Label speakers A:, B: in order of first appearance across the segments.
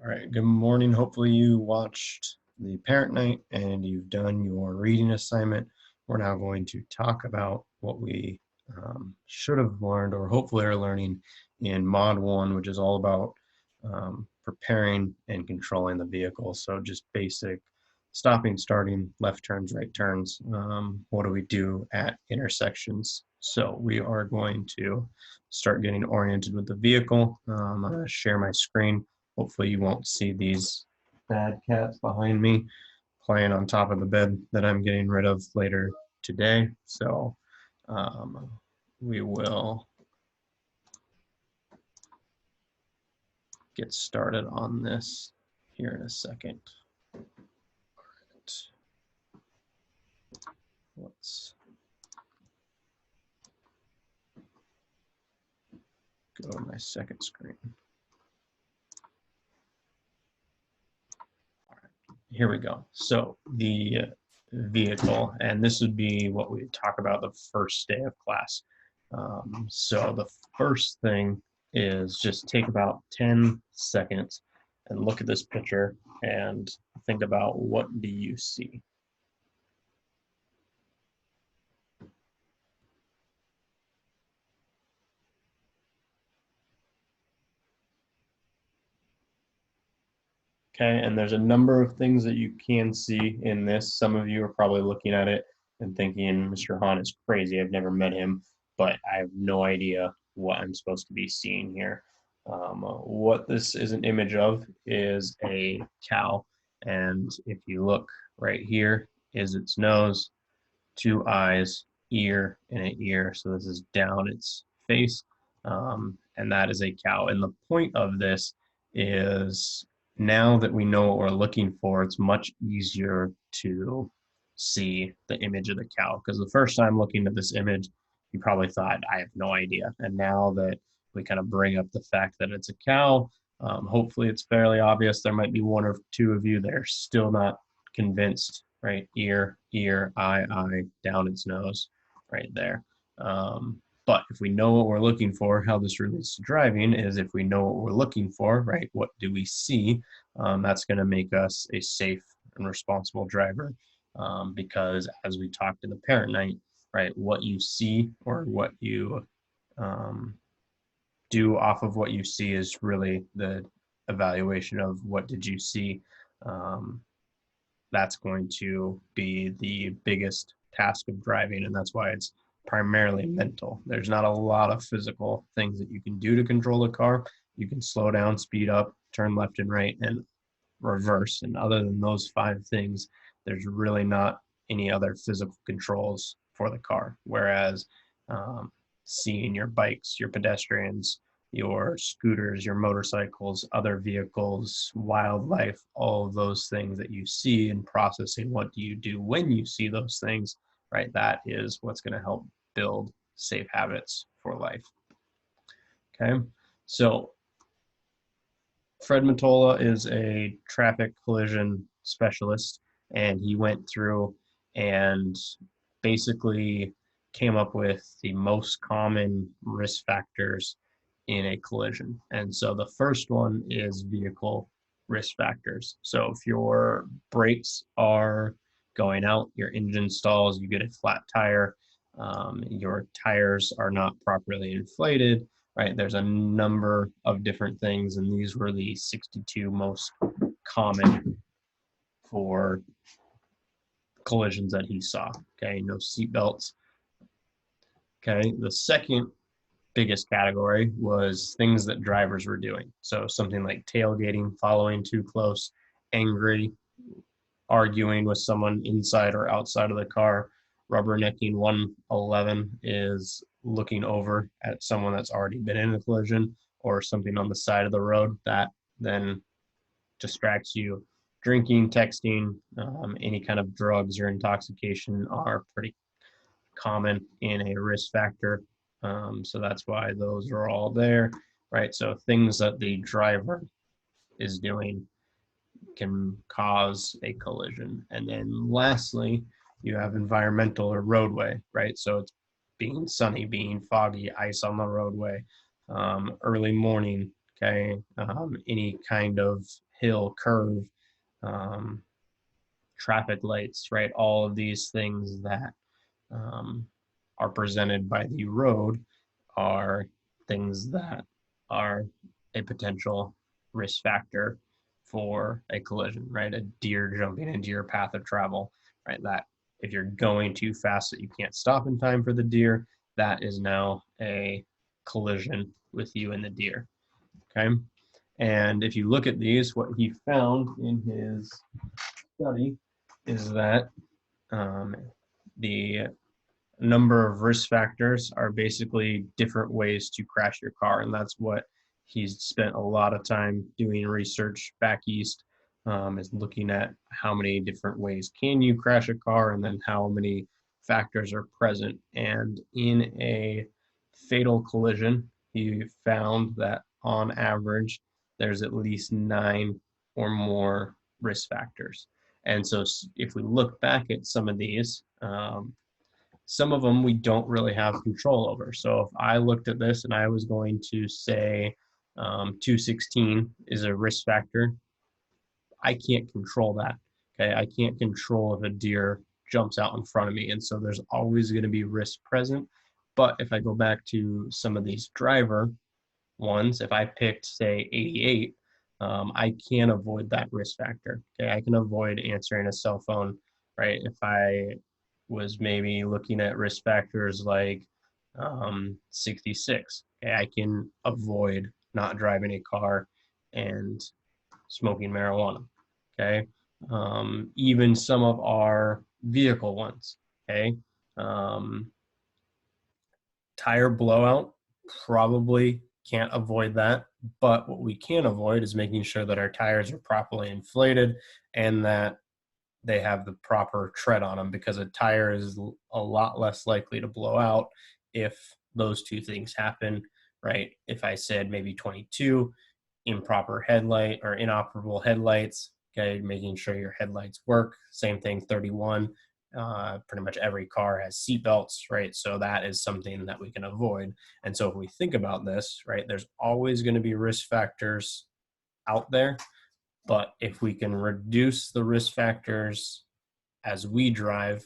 A: All right, good morning. Hopefully you watched the parent night and you've done your reading assignment. We're now going to talk about what we should have learned or hopefully are learning in Mod 1, which is all about preparing and controlling the vehicle. So just basic stopping, starting, left turns, right turns. What do we do at intersections? So we are going to start getting oriented with the vehicle. I'm going to share my screen. Hopefully you won't see these bad cats behind me playing on top of the bed that I'm getting rid of later today. So we will get started on this here in a second. All right. Let's go to my second screen. All right, here we go. So the vehicle, and this would be what we talk about the first day of class. So the first thing is just take about 10 seconds and look at this picture and think about what do you see. Okay, and there's a number of things that you can see in this. Some of you are probably looking at it and thinking, Mr. Hahn is crazy. I've never met him, but I have no idea what I'm supposed to be seeing here. What this is an image of is a cow. And if you look right here, is its nose, two eyes, ear, and an ear. So this is down its face. And that is a cow. And the point of this is now that we know what we're looking for, it's much easier to see the image of the cow. Because the first time looking at this image, you probably thought, I have no idea. And now that we kind of bring up the fact that it's a cow, hopefully it's fairly obvious. There might be one or two of you that are still not convinced, right? Ear, ear, eye, down its nose, right there. But if we know what we're looking for, how this relates to driving is if we know what we're looking for, right? What do we see? That's going to make us a safe and responsible driver because as we talked in the parent night, right? What you see or what you do off of what you see is really the evaluation of what did you see. That's going to be the biggest task of driving, and that's why it's primarily mental. There's not a lot of physical things that you can do to control a car. You can slow down, speed up, turn left and right, and reverse. And other than those 5 things, there's really not any other physical controls for the car. Whereas seeing your bikes, your pedestrians, your scooters, your motorcycles, other vehicles, wildlife, all of those things that you see and processing what do you do when you see those things, right? That is what's going to help build safe habits for life. Okay, so Fred Matola is a traffic collision specialist, and he went through and basically came up with the most common risk factors in a collision. And so the first one is vehicle risk factors. So if your brakes are going out, your engine stalls, you get a flat tire, your tires are not properly inflated, right? There's a number of different things, and these were the 62 most common for collisions that he saw. Okay, no seat belts. Okay, the second biggest category was things that drivers were doing. So something like tailgating, following too close, angry, arguing with someone inside or outside of the car. Rubbernecking 111 is looking over at someone that's already been in a collision or something on the side of the road that then distracts you. Drinking, texting, any kind of drugs or intoxication are pretty common in a risk factor. So that's why those are all there, right? So things that the driver is doing can cause a collision. And then lastly, you have environmental or roadway, right? So it's being sunny, being foggy, ice on the roadway, early morning, okay? Any kind of hill, curve, um, traffic lights, right? All of these things that um, are presented by the road are things that are a potential risk factor for a collision, right? A deer jumping into your path of travel, right? That if you're going too fast that you can't stop in time for the deer, that is now a collision with you and the deer, okay? And if you look at these, what he found in his study is that um, the number of risk factors are basically different ways to crash your car. And that's what he's spent a lot of time doing research back east, is looking at how many different ways can you crash a car and then how many factors are present. And in a fatal collision, he found that on average, there's at least 9 or more risk factors. And so if we look back at some of these, some of them we don't really have control over. So if I looked at this and I was going to say 216 is a risk factor, I can't control that. Okay, I can't control if a deer jumps out in front of me, and so there's always going to be risk present. But if I go back to some of these driver ones, if I picked say 88, I can avoid that risk factor. Okay, I can avoid answering a cell phone, right? If I was maybe looking at risk factors like 66, okay, I can avoid not driving a car and smoking marijuana. Okay, even some of our vehicle ones. Okay, um, tire blowout, probably can't avoid that. But what we can avoid is making sure that our tires are properly inflated and that they have the proper tread on them, because a tire is a lot less likely to blow out if those two things happen, right? If I said maybe 22, improper headlight or inoperable headlights, okay, making sure your headlights work. Same thing, 31. Pretty much every car has seat belts, right? So that is something that we can avoid. And so if we think about this, right, there's always going to be risk factors out there. But if we can reduce the risk factors as we drive,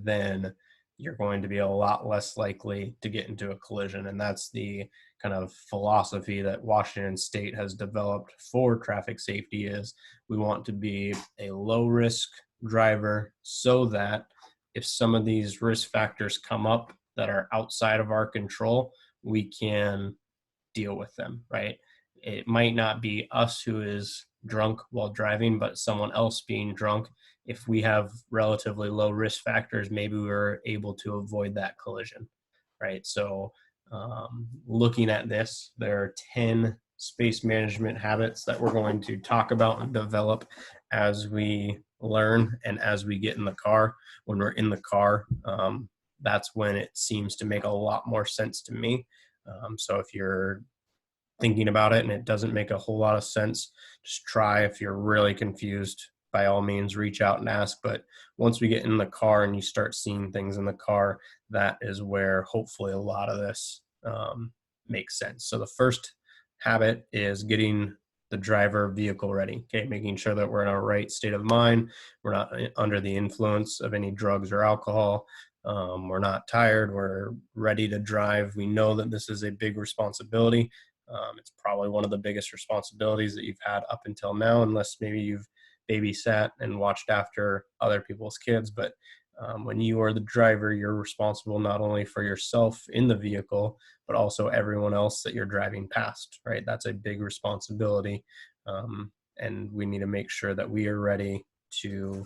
A: then you're going to be a lot less likely to get into a collision. And that's the kind of philosophy that Washington State has developed for traffic safety is we want to be a low risk driver so that if some of these risk factors come up that are outside of our control, we can deal with them, right? It might not be us who is drunk while driving, but someone else being drunk. If we have relatively low risk factors, maybe we're able to avoid that collision, right? So, looking at this, there are 10 space management habits that we're going to talk about and develop as we learn and as we get in the car. When we're in the car, that's when it seems to make a lot more sense to me. So if you're thinking about it and it doesn't make a whole lot of sense, just try. If you're really confused, by all means reach out and ask. But once we get in the car and you start seeing things in the car, that is where hopefully a lot of this makes sense. So the first habit is getting the driver vehicle ready, okay, making sure that we're in our right state of mind, we're not under the influence of any drugs or alcohol, we're not tired, we're ready to drive. We know that this is a big responsibility. It's probably one of the biggest responsibilities that you've had up until now, unless maybe you've babysat and watched after other people's kids. But when you are the driver, you're responsible not only for yourself in the vehicle, but also everyone else that you're driving past, right? That's a big responsibility. And we need to make sure that we are ready to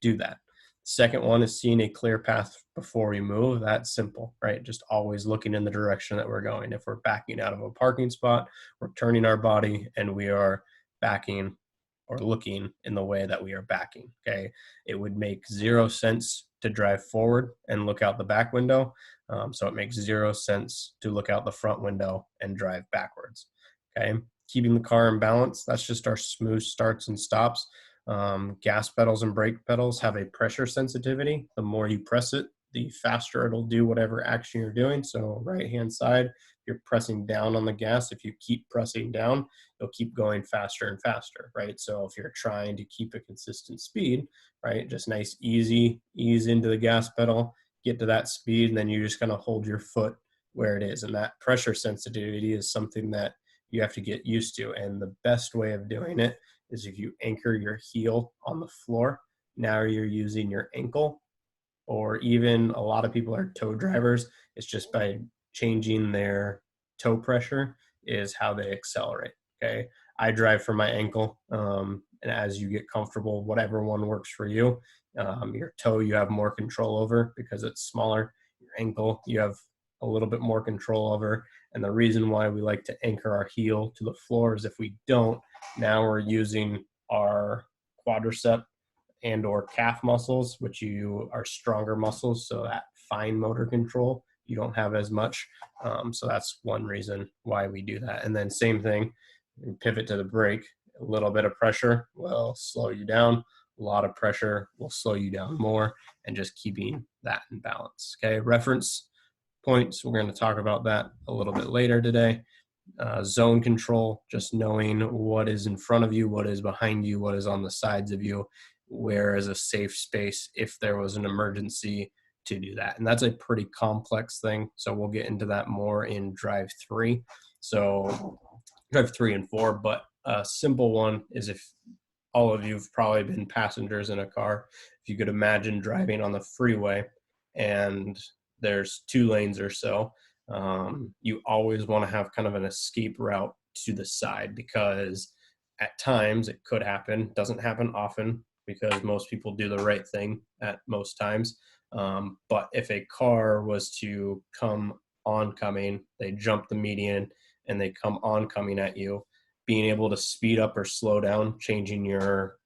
A: do that. Second one is seeing a clear path before we move. That's simple, right? Just always looking in the direction that we're going. If we're backing out of a parking spot, we're turning our body and we are backing or looking in the way that we are backing, okay? It would make zero sense to drive forward and look out the back window. So it makes zero sense to look out the front window and drive backwards, okay? Keeping the car in balance, that's just our smooth starts and stops. Gas pedals and brake pedals have a pressure sensitivity. The more you press it, the faster it'll do whatever action you're doing. So right hand side, you're pressing down on the gas. If you keep pressing down, you'll keep going faster and faster, right? So if you're trying to keep a consistent speed, right, just nice, easy, ease into the gas pedal, get to that speed, and then you're just gonna hold your foot where it is. And that pressure sensitivity is something that you have to get used to. And the best way of doing it is if you anchor your heel on the floor. Now you're using your ankle, or even a lot of people are toe drivers. It's just by changing their toe pressure is how they accelerate. Okay. I drive for my ankle. And as you get comfortable, whatever one works for you, your toe you have more control over because it's smaller. Your ankle you have a little bit more control over. And the reason why we like to anchor our heel to the floor is if we don't, now we're using our quadricep and or calf muscles, which you are stronger muscles. So that fine motor control, you don't have as much. So that's one reason why we do that. And then same thing, pivot to the brake. A little bit of pressure will slow you down. A lot of pressure will slow you down more, and just keeping that in balance. Okay, reference points. We're going to talk about that a little bit later today. Zone control, just knowing what is in front of you, what is behind you, what is on the sides of you, where is a safe space if there was an emergency to do that. And that's a pretty complex thing. So we'll get into that more in drive 3. So drive 3 and 4, but a simple one is if all of you've probably been passengers in a car, if you could imagine driving on the freeway and there's 2 lanes or so, you always want to have kind of an escape route to the side, because at times it could happen, doesn't happen often because most people do the right thing at most times. But if a car was to come oncoming, they jump the median and they come oncoming at you, being able to speed up or slow down, changing your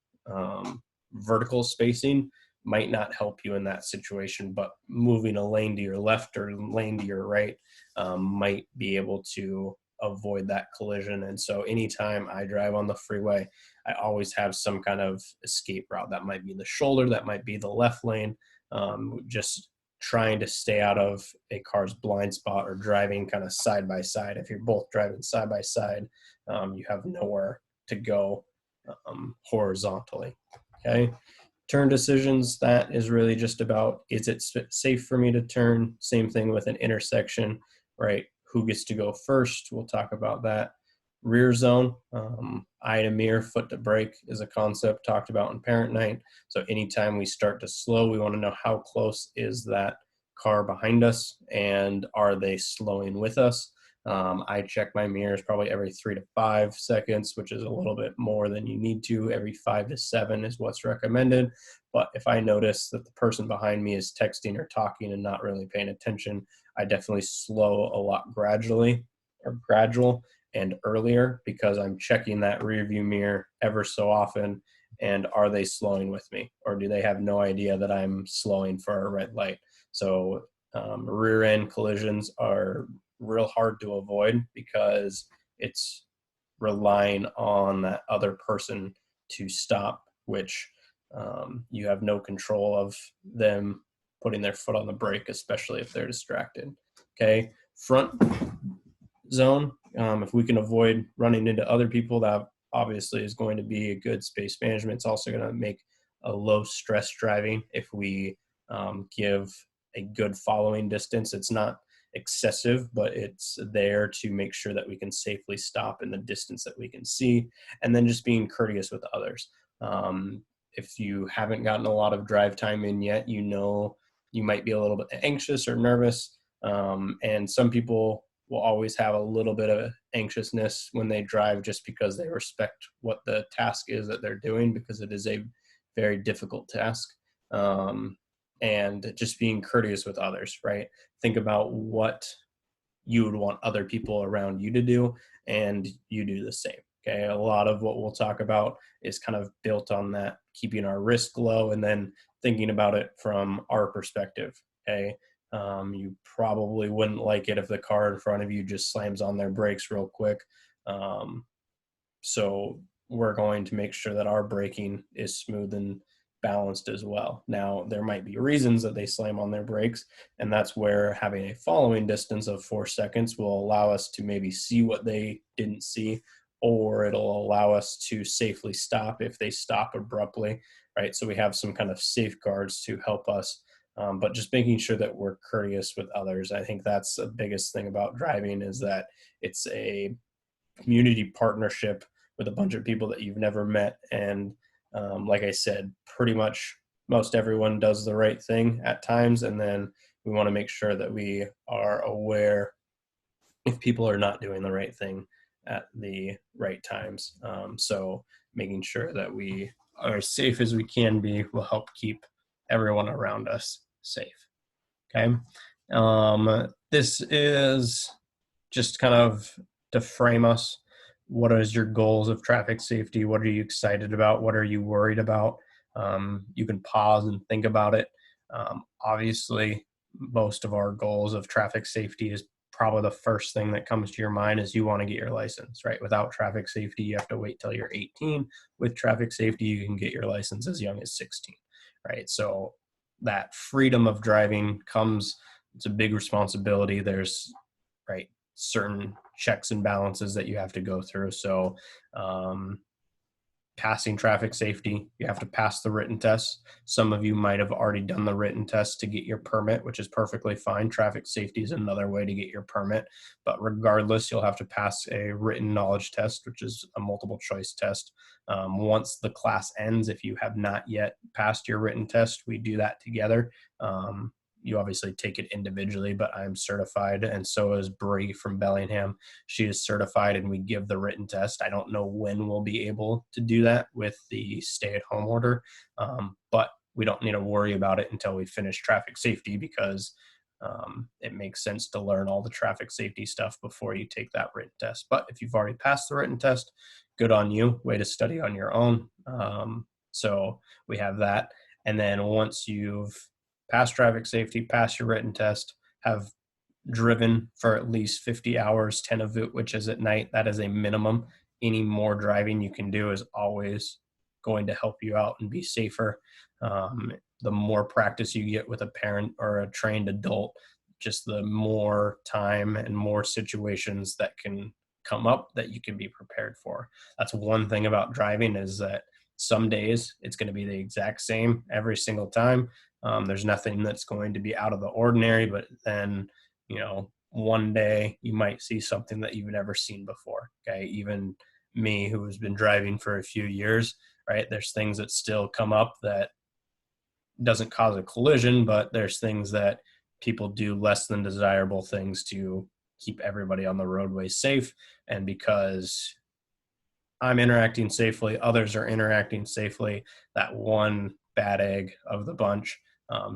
A: vertical spacing might not help you in that situation, but moving a lane to your left or lane to your right might be able to avoid that collision. And so anytime I drive on the freeway, I always have some kind of escape route. That might be the shoulder, that might be the left lane, just trying to stay out of a car's blind spot, or driving kind of side by side. If you're both driving side by side, you have nowhere to go horizontally. Okay. Turn decisions, that is really just about, is it safe for me to turn? Same thing with an intersection, right? Who gets to go first? We'll talk about that. Rear zone, eye to mirror, foot to brake is a concept talked about in parent night. So anytime we start to slow, we want to know how close is that car behind us, and are they slowing with us? I check my mirrors probably every 3 to 5 seconds, which is a little bit more than you need to. Every 5 to 7 is what's recommended. But if I notice that the person behind me is texting or talking and not really paying attention, I definitely slow a lot gradual and earlier, because I'm checking that rear view mirror ever so often. And are they slowing with me, or do they have no idea that I'm slowing for a red light? So rear end collisions are real hard to avoid because it's relying on that other person to stop, which you have no control of them putting their foot on the brake, especially if they're distracted. Okay, front zone, if we can avoid running into other people, that obviously is going to be a good space management. It's also going to make a low stress driving if we give a good following distance. It's not excessive, but it's there to make sure that we can safely stop in the distance that we can see, and then just being courteous with others. If you haven't gotten a lot of drive time in yet, you know you might be a little bit anxious or nervous, and some people will always have a little bit of anxiousness when they drive, just because they respect what the task is that they're doing, because it is a very difficult task. And just being courteous with others, right? Think about what you would want other people around you to do, and you do the same. Okay. A lot of what we'll talk about is kind of built on that, keeping our risk low and then thinking about it from our perspective. Okay. You probably wouldn't like it if the car in front of you just slams on their brakes real quick. So we're going to make sure that our braking is smooth and balanced as well. Now, there might be reasons that they slam on their brakes, and that's where having a following distance of 4 seconds will allow us to maybe see what they didn't see, or it'll allow us to safely stop if they stop abruptly, right? So we have some kind of safeguards to help us, but just making sure that we're courteous with others. I think that's the biggest thing about driving, is that it's a community partnership with a bunch of people that you've never met. And like I said, pretty much most everyone does the right thing at times. And then we want to make sure that we are aware if people are not doing the right thing at the right times. So making sure that we are as safe as we can be will help keep everyone around us safe. Okay. This is just kind of to frame us. What is your goals of traffic safety? What are you excited about? What are you worried about? You can pause and think about it. Obviously, most of our goals of traffic safety is probably the first thing that comes to your mind is you want to get your license, right? Without traffic safety, you have to wait till you're 18. With traffic safety, you can get your license as young as 16, right? So that freedom of driving comes, it's a big responsibility. There's, right, certain checks and balances that you have to go through. So passing traffic safety, you have to pass the written test. Some of you might have already done the written test to get your permit, which is perfectly fine. Traffic safety is another way to get your permit, but regardless, you'll have to pass a written knowledge test, which is a multiple choice test. Once the class ends, if you have not yet passed your written test, we do that together. You obviously take it individually, but I'm certified, and so is Bree from Bellingham. She is certified, and we give the written test. I don't know when we'll be able to do that with the stay-at-home order, but we don't need to worry about it until we finish traffic safety, because it makes sense to learn all the traffic safety stuff before you take that written test. But if you've already passed the written test, good on you. Way to study on your own. So we have that. And then once you've passed traffic safety, pass your written test, have driven for at least 50 hours, 10 of it, which is at night, that is a minimum. Any more driving you can do is always going to help you out and be safer. The more practice you get with a parent or a trained adult, just the more time and more situations that can come up that you can be prepared for. That's one thing about driving, is that some days it's going to be the exact same every single time. There's nothing that's going to be out of the ordinary, but then, one day you might see something that you've never seen before. Okay. Even me, who has been driving for a few years, right? There's things that still come up that doesn't cause a collision, but there's things that people do less than desirable things to keep everybody on the roadway safe. And because I'm interacting safely, others are interacting safely, that one bad egg of the bunch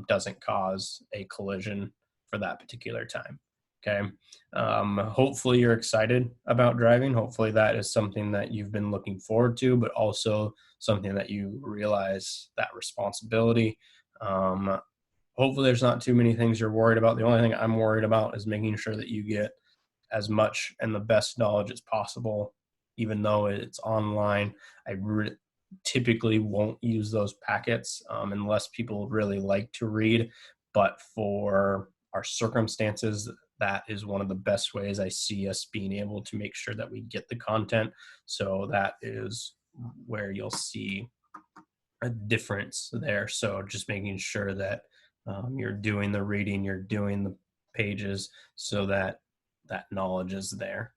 A: doesn't cause a collision for that particular time. Okay. Hopefully you're excited about driving. Hopefully that is something that you've been looking forward to, but also something that you realize that responsibility. Hopefully there's not too many things you're worried about. The only thing I'm worried about is making sure that you get as much and the best knowledge as possible. Even though it's online, I typically won't use those packets unless people really like to read. But for our circumstances, that is one of the best ways I see us being able to make sure that we get the content. So that is where you'll see a difference there. So just making sure that you're doing the reading, you're doing the pages, so that that knowledge is there.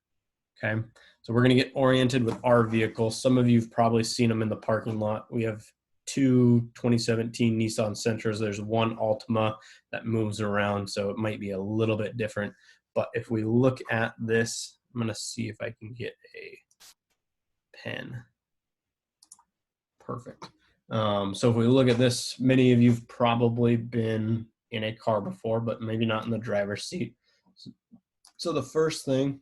A: Okay, so we're going to get oriented with our vehicles. Some of you have probably seen them in the parking lot. We have two 2017 Nissan Sentras. There's one Altima that moves around, so it might be a little bit different. But if we look at this, I'm going to see if I can get a pen. Perfect. So if we look at this, many of you have probably been in a car before, but maybe not in the driver's seat. So the first thing,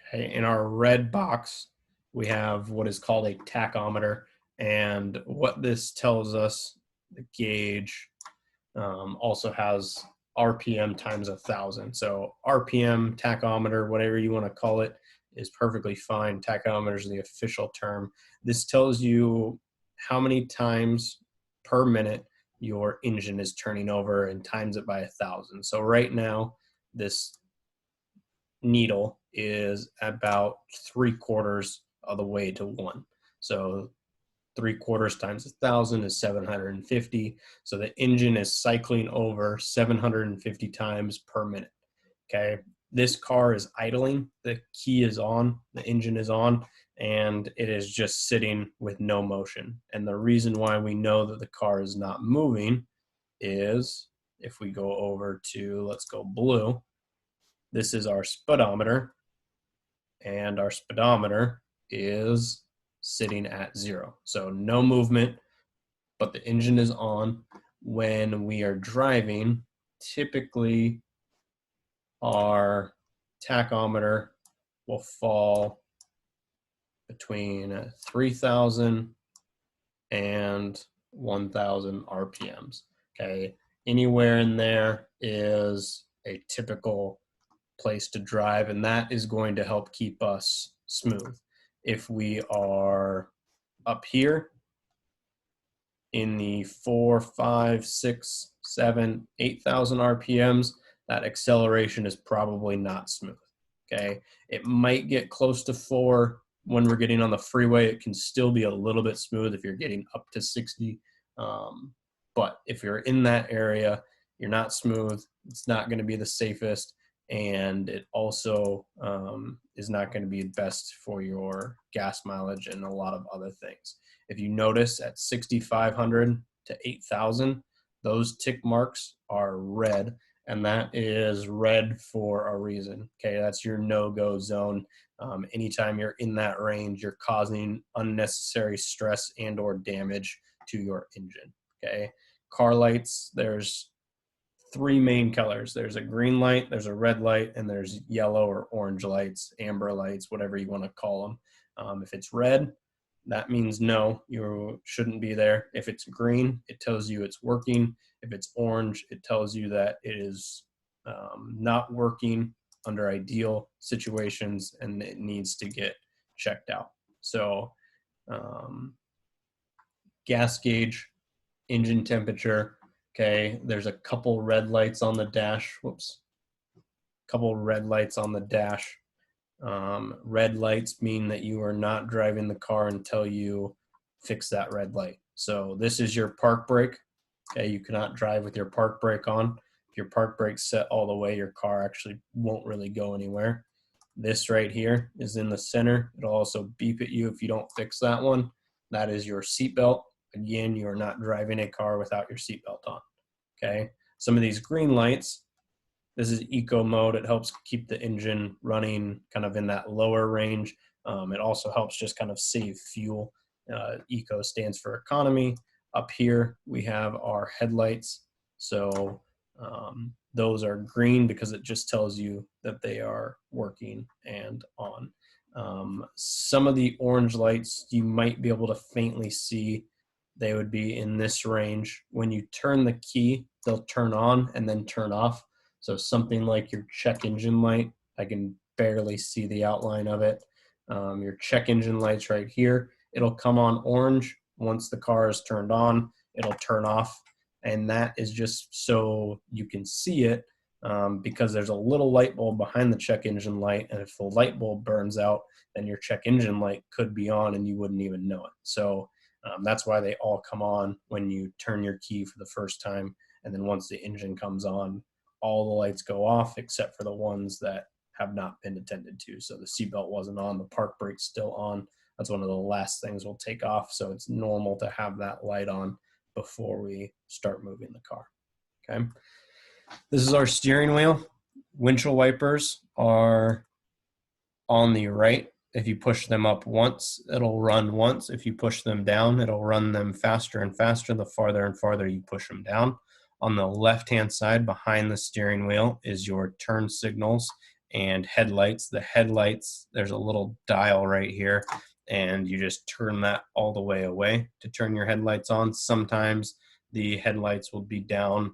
A: okay, in our red box, we have what is called a tachometer. And what this tells us, the gauge also has RPM times 1,000. So RPM, tachometer, whatever you want to call it, is perfectly fine. Tachometer is the official term. This tells you how many times per minute your engine is turning over and times it by 1,000. So right now, this needle is about 3/4 of the way to 1. So 3/4 times 1,000 is 750. So the engine is cycling over 750 times per minute. Okay. This car is idling. The key is on, the engine is on, and it is just sitting with no motion. And the reason why we know that the car is not moving is if we go over to, let's go blue, this is our speedometer, and our speedometer is sitting at 0. So no movement, but the engine is on. When we are driving, typically our tachometer will fall between 3,000 and 1,000 RPMs. Okay, anywhere in there is a typical place to drive, and that is going to help keep us smooth. If we are up here in the 4, 5, 6, 7, 8,000 RPMs, that acceleration is probably not smooth. Okay, it might get close to 4 when we're getting on the freeway. It can still be a little bit smooth if you're getting up to 60. But if you're in that area, you're not smooth. It's not going to be the safest, and it also is not going to be best for your gas mileage and a lot of other things. If you notice at 6,500 to 8,000, those tick marks are red, and that is red for a reason. Okay, that's your no-go zone. Anytime you're in that range, you're causing unnecessary stress and or damage to your engine. Okay, car lights, there's 3 main colors. There's a green light, there's a red light, and there's yellow or orange lights, amber lights, whatever you want to call them. If it's red, that means no, you shouldn't be there. If it's green, it tells you it's working. If it's orange, it tells you that it is not working under ideal situations and it needs to get checked out. So gas gauge, engine temperature. Okay, there's a couple red lights on the dash. Whoops. Couple red lights on the dash. Red lights mean that you are not driving the car until you fix that red light. So this is your park brake. Okay, you cannot drive with your park brake on. If your park brake's set all the way, your car actually won't really go anywhere. This right here is in the center. It'll also beep at you if you don't fix that one. That is your seatbelt. Again, you are not driving a car without your seatbelt on. Okay, some of these green lights, this is eco mode. It helps keep the engine running kind of in that lower range. It also helps just kind of save fuel. Eco stands for economy. Up here, we have our headlights. So those are green because it just tells you that they are working and on. Some of the orange lights you might be able to faintly see. They would be in this range. When you turn the key, they'll turn on and then turn off. So something like your check engine light, I can barely see the outline of it. Your check engine light's right here. It'll come on orange. Once the car is turned on, it'll turn off. And that is just so you can see it because there's a little light bulb behind the check engine light. And if the light bulb burns out, then your check engine light could be on and you wouldn't even know it. So that's why they all come on when you turn your key for the first time. And then once the engine comes on, all the lights go off except for the ones that have not been attended to. So the seatbelt wasn't on, the park brake's still on. That's one of the last things we'll take off. So it's normal to have that light on before we start moving the car. Okay. This is our steering wheel. Windshield wipers are on the right. If you push them up once, it'll run once. If you push them down, it'll run them faster and faster the farther and farther you push them down. On the left-hand side behind the steering wheel is your turn signals and headlights. The headlights, there's a little dial right here, and you just turn that all the way away to turn your headlights on. Sometimes the headlights will be down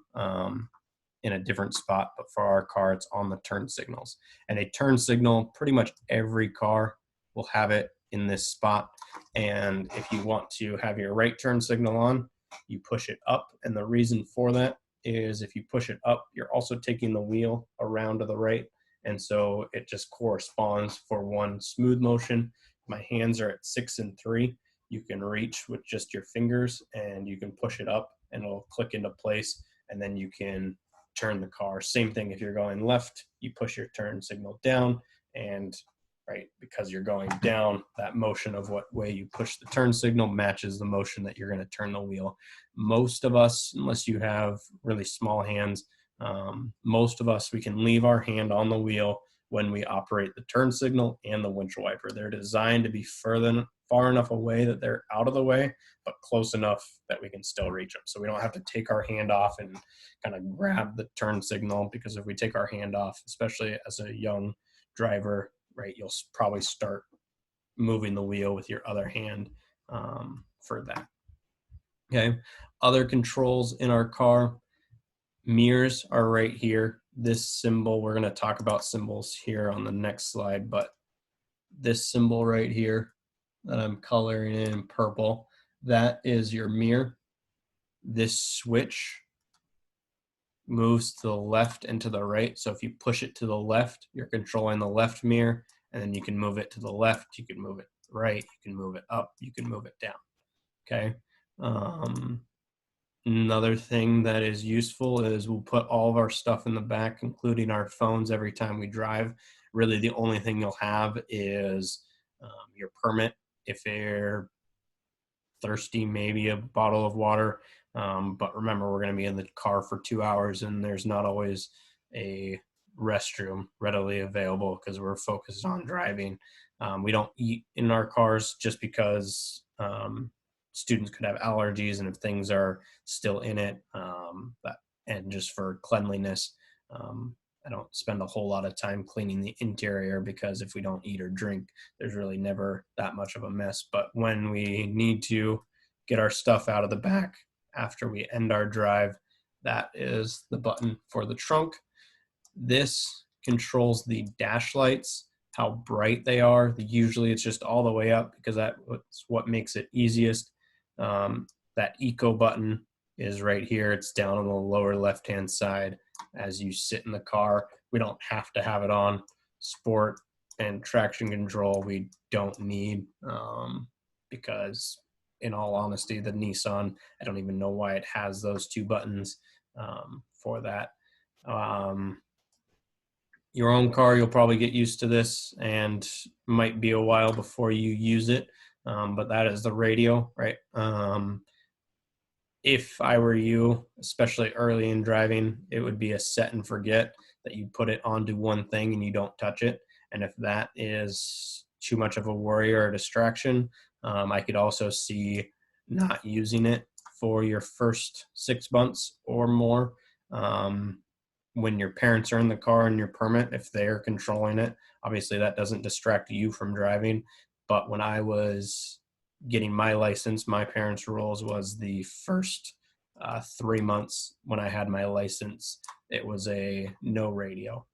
A: in a different spot, but for our car, it's on the turn signals. And a turn signal, pretty much every car will have it in this spot. And if you want to have your right turn signal on, you push it up. And the reason for that is if you push it up, you're also taking the wheel around to the right. And so it just corresponds for one smooth motion. My hands are at 6 and 3. You can reach with just your fingers and you can push it up and it'll click into place, and then you can turn the car. Same thing if you're going left, you push your turn signal down, and right, because you're going down, that motion of what way you push the turn signal matches the motion that you're going to turn the wheel. Most of us, unless you have really small hands, most of us, we can leave our hand on the wheel when we operate the turn signal and the windshield wiper. They're designed to be far enough away that they're out of the way, but close enough that we can still reach them. So we don't have to take our hand off and kind of grab the turn signal, because if we take our hand off, especially as a young driver, right, you'll probably start moving the wheel with your other hand for that. Okay, other controls in our car. Mirrors are right here. This symbol, we're going to talk about symbols here on the next slide, but this symbol right here that I'm coloring in purple, that is your mirror. This switch moves to the left and to the right. So if you push it to the left, you're controlling the left mirror, and then you can move it to the left, you can move it right, you can move it up, you can move it down. Okay. Another thing that is useful is we'll put all of our stuff in the back, including our phones, every time we drive. Really, the only thing you'll have is your permit. If you're thirsty, maybe a bottle of water. But remember, we're going to be in the car for 2 hours, and there's not always a restroom readily available because we're focused on driving. We don't eat in our cars just because students could have allergies, and if things are still in it, and just for cleanliness, I don't spend a whole lot of time cleaning the interior, because if we don't eat or drink, there's really never that much of a mess. But when we need to get our stuff out of the back after we end our drive, that is the button for the trunk. This controls the dash lights, how bright they are. Usually it's just all the way up because that's what makes it easiest. That eco button is right here. It's down on the lower left-hand side as you sit in the car. We don't have to have it on. Sport and traction control we don't need, because in all honesty, the Nissan, I don't even know why it has those two buttons for that. Your own car, you'll probably get used to this, and might be a while before you use it, but that is the radio, right? If I were you, especially early in driving, it would be a set and forget, that you put it onto one thing and you don't touch it. And if that is too much of a worry or a distraction, I could also see not using it for your first 6 months or more. When your parents are in the car and your permit, if they're controlling it, obviously that doesn't distract you from driving. But when I was getting my license, my parents' rules was the first 3 months when I had my license, it was a no radio.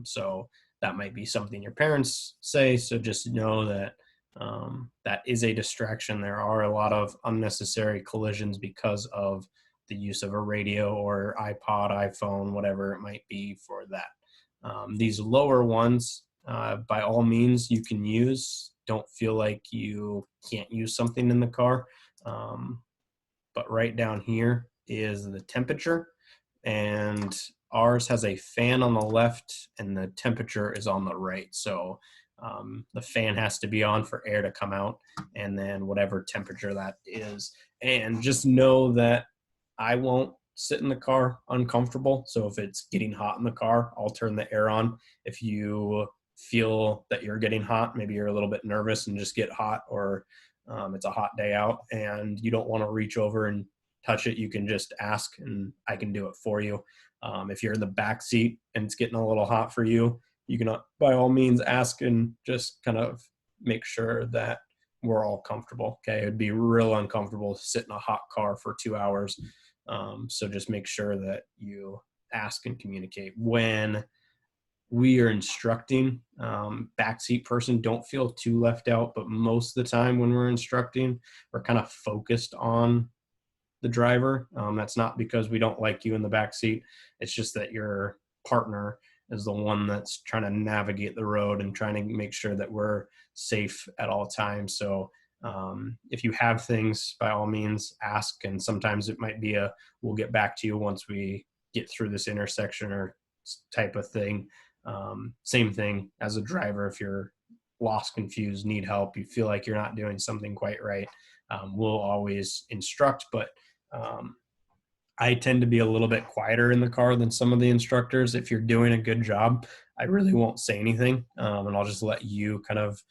A: So that might be something your parents say. So just know that that is a distraction. There are a lot of unnecessary collisions because of the use of a radio or iPod, iPhone, whatever it might be for that. These lower ones, by all means, you can use. Don't feel like you can't use something in the car. But right down here is the temperature, and ours has a fan on the left and the temperature is on the right. So the fan has to be on for air to come out, and then whatever temperature that is. And just know that I won't sit in the car uncomfortable. So if it's getting hot in the car, I'll turn the air on. If you feel that you're getting hot, maybe you're a little bit nervous and just get hot, or it's a hot day out and you don't want to reach over and touch it, you can just ask and I can do it for you. If you're in the back seat and it's getting a little hot for you, you can by all means ask and just kind of make sure that we're all comfortable. Okay, it'd be real uncomfortable to sit in a hot car for 2 hours. So just make sure that you ask and communicate. When we are instructing, backseat person, don't feel too left out, but most of the time when we're instructing, we're kind of focused on the driver. That's not because we don't like you in the backseat. It's just that your partner is the one that's trying to navigate the road and trying to make sure that we're safe at all times. So if you have things, by all means, ask. And sometimes it might be we'll get back to you once we get through this intersection or type of thing. Same thing as a driver. If you're lost, confused, need help, you feel like you're not doing something quite right, we'll always instruct. But I tend to be a little bit quieter in the car than some of the instructors. If you're doing a good job, I really won't say anything, and I'll just let you kind of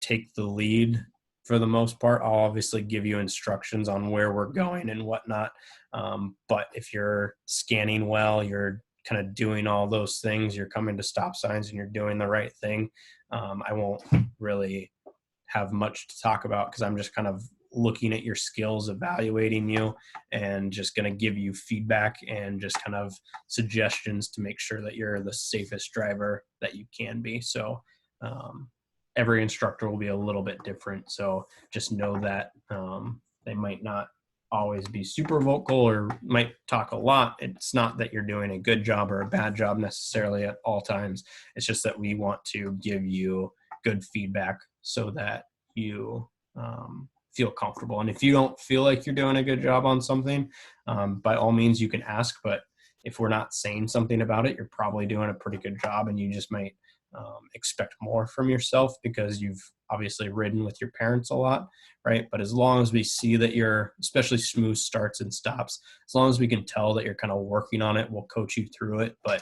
A: take the lead for the most part. I'll obviously give you instructions on where we're going and whatnot. But if you're scanning well, you're kind of doing all those things, you're coming to stop signs and you're doing the right thing, I won't really have much to talk about because I'm just kind of looking at your skills, evaluating you, and just going to give you feedback and just kind of suggestions to make sure that you're the safest driver that you can be. So every instructor will be a little bit different. So just know that they might not always be super vocal or might talk a lot. It's not that you're doing a good job or a bad job necessarily at all times. It's just that we want to give you good feedback so that you feel comfortable. And if you don't feel like you're doing a good job on something, by all means you can ask, but if we're not saying something about it, you're probably doing a pretty good job, and you just might expect more from yourself because you've obviously ridden with your parents a lot, right? But as long as we see that you're, especially smooth starts and stops, as long as we can tell that you're kind of working on it, we'll coach you through it. But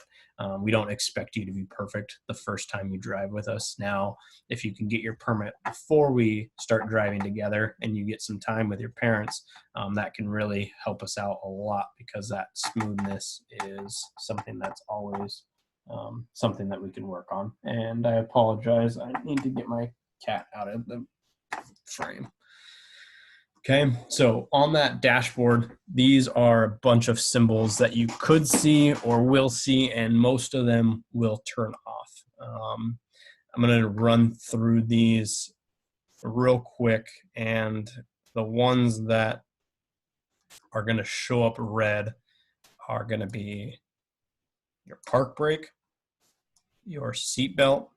A: we don't expect you to be perfect the first time you drive with us. Now, if you can get your permit before we start driving together and you get some time with your parents, that can really help us out a lot, because that smoothness is something that's always something that we can work on. And I apologize, I need to get my cat out of the frame. Okay, so on that dashboard, these are a bunch of symbols that you could see or will see, and most of them will turn off. I'm going to run through these real quick, and the ones that are going to show up red are going to be your park brake, your seat belt,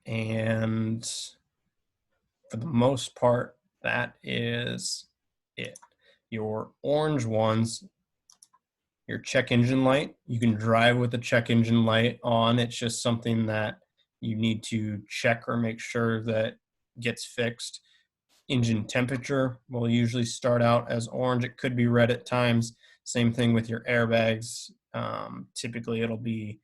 A: and for the most part, that is it. Your orange ones, your check engine light, you can drive with the check engine light on. It's just something that you need to check or make sure that gets fixed. Engine temperature will usually start out as orange. It could be red at times. Same thing with your airbags. Typically it'll be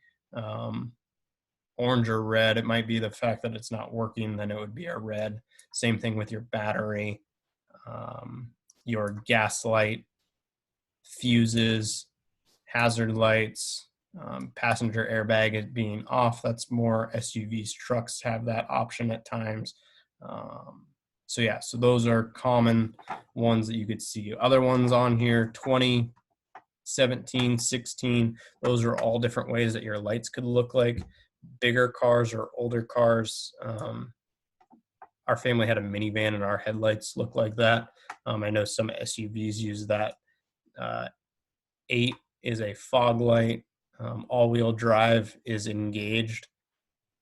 A: orange or red. It might be the fact that it's not working, then it would be a red. Same thing with your battery, your gas light, fuses, hazard lights, passenger airbag is being off. That's more SUVs, trucks have that option at times. So yeah, so those are common ones that you could see. Other ones on here, 20, 17, 16, those are all different ways that your lights could look like. Bigger cars or older cars. Our family had a minivan and our headlights look like that. I know some SUVs use that. 8 is a fog light. All-wheel drive is engaged.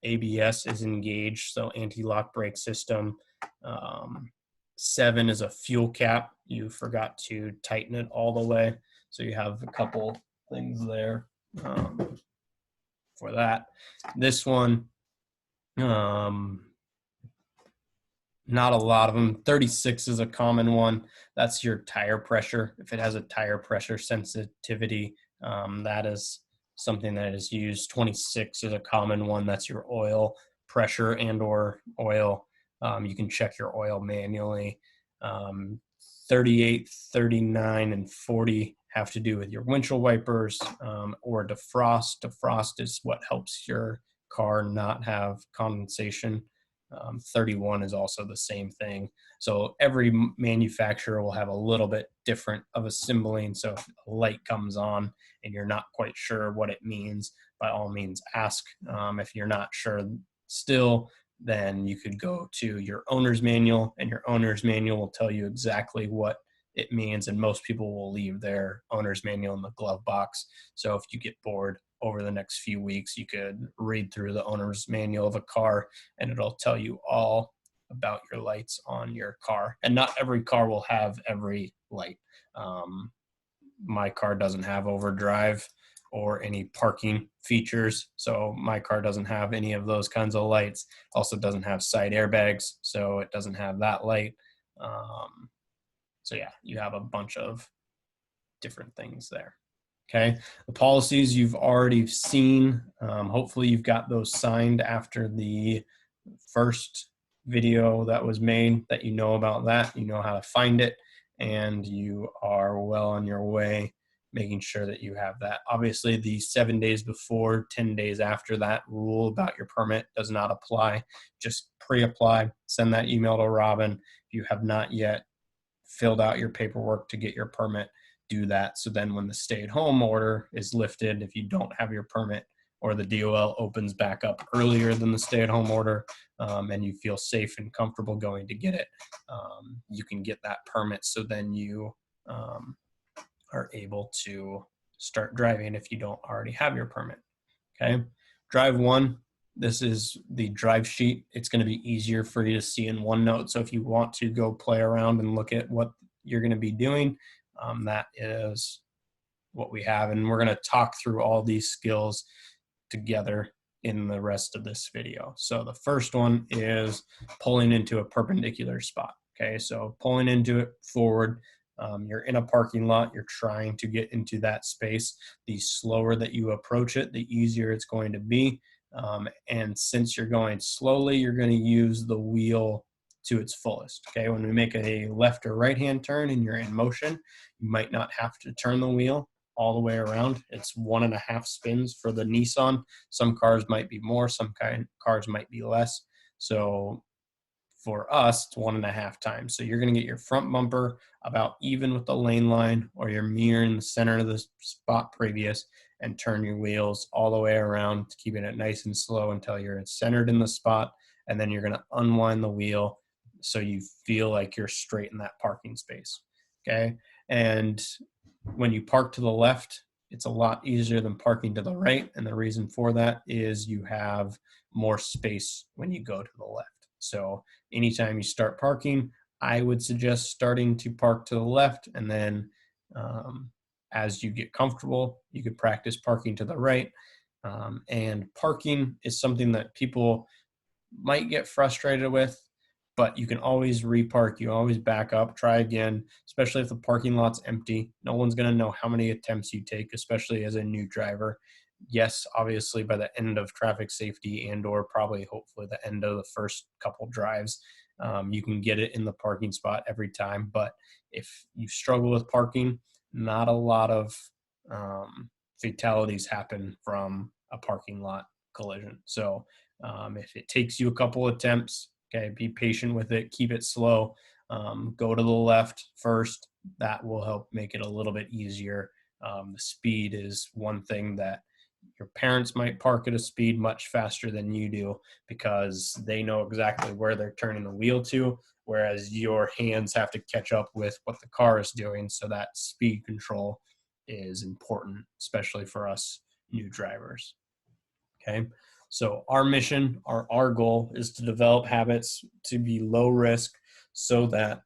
A: ABS is engaged, so anti-lock brake system. 7 is a fuel cap. You forgot to tighten it all the way, so you have a couple things there for that. This one, not a lot of them. 36 is a common one. That's your tire pressure. If it has a tire pressure sensitivity, that is something that is used. 26 is a common one. That's your oil pressure and or oil. You can check your oil manually. 38, 39, and 40 have to do with your windshield wipers or defrost. Defrost is what helps your car not have condensation. 31 is also the same thing. So every manufacturer will have a little bit different of a symboling. So if a light comes on and you're not quite sure what it means, by all means ask. If you're not sure still, then you could go to your owner's manual, and your owner's manual will tell you exactly what it means. And most people will leave their owner's manual in the glove box. So if you get bored over the next few weeks, you could read through the owner's manual of a car, and it'll tell you all about your lights on your car. And not every car will have every light. My car doesn't have overdrive or any parking features, so my car doesn't have any of those kinds of lights. Also doesn't have side airbags, so it doesn't have that light. So yeah, you have a bunch of different things there. Okay, the policies you've already seen. Hopefully you've got those signed after the first video that was made, that you know about that, you know how to find it, and you are well on your way making sure that you have that. Obviously the 7 days before, 10 days after that rule about your permit does not apply. Just pre-apply, send that email to Robin. If you have not yet filled out your paperwork to get your permit, do that. So then when the stay-at-home order is lifted, if you don't have your permit, or the DOL opens back up earlier than the stay-at-home order, and you feel safe and comfortable going to get it, you can get that permit. So then you are able to start driving if you don't already have your permit. Okay, drive one. This is the drive sheet. It's going to be easier for you to see in OneNote. So if you want to go play around and look at what you're going to be doing, that is what we have. And we're going to talk through all these skills together in the rest of this video. So the first one is pulling into a perpendicular spot. Okay, so pulling into it forward. You're in a parking lot, you're trying to get into that space. The slower that you approach it, the easier it's going to be. And since you're going slowly, you're going to use the wheel to its fullest. Okay, when we make a left or right hand turn and you're in motion, you might not have to turn the wheel all the way around. It's 1.5 spins for the Nissan. Some cars might be more, some cars might be less. So for us, it's 1.5 times. So you're going to get your front bumper about even with the lane line, or your mirror in the center of the spot previous, and turn your wheels all the way around, keeping it nice and slow until you're centered in the spot. And then you're going to unwind the wheel so you feel like you're straight in that parking space. Okay. And when you park to the left, it's a lot easier than parking to the right. And the reason for that is you have more space when you go to the left. So anytime you start parking, I would suggest starting to park to the left, and then as you get comfortable, you could practice parking to the right. And parking is something that people might get frustrated with, but you can always repark. You always back up, try again, especially if the parking lot's empty. No one's going to know how many attempts you take, especially as a new driver. Yes, obviously by the end of traffic safety and or probably hopefully the end of the first couple drives, you can get it in the parking spot every time. But if you struggle with parking, not a lot of fatalities happen from a parking lot collision. So if it takes you a couple attempts, okay, be patient with it, keep it slow, go to the left first. That will help make it a little bit easier. The speed is one thing that your parents might park at a speed much faster than you do because they know exactly where they're turning the wheel to, whereas your hands have to catch up with what the car is doing. So that speed control is important, especially for us new drivers. Okay, so our mission, our goal is to develop habits to be low risk so that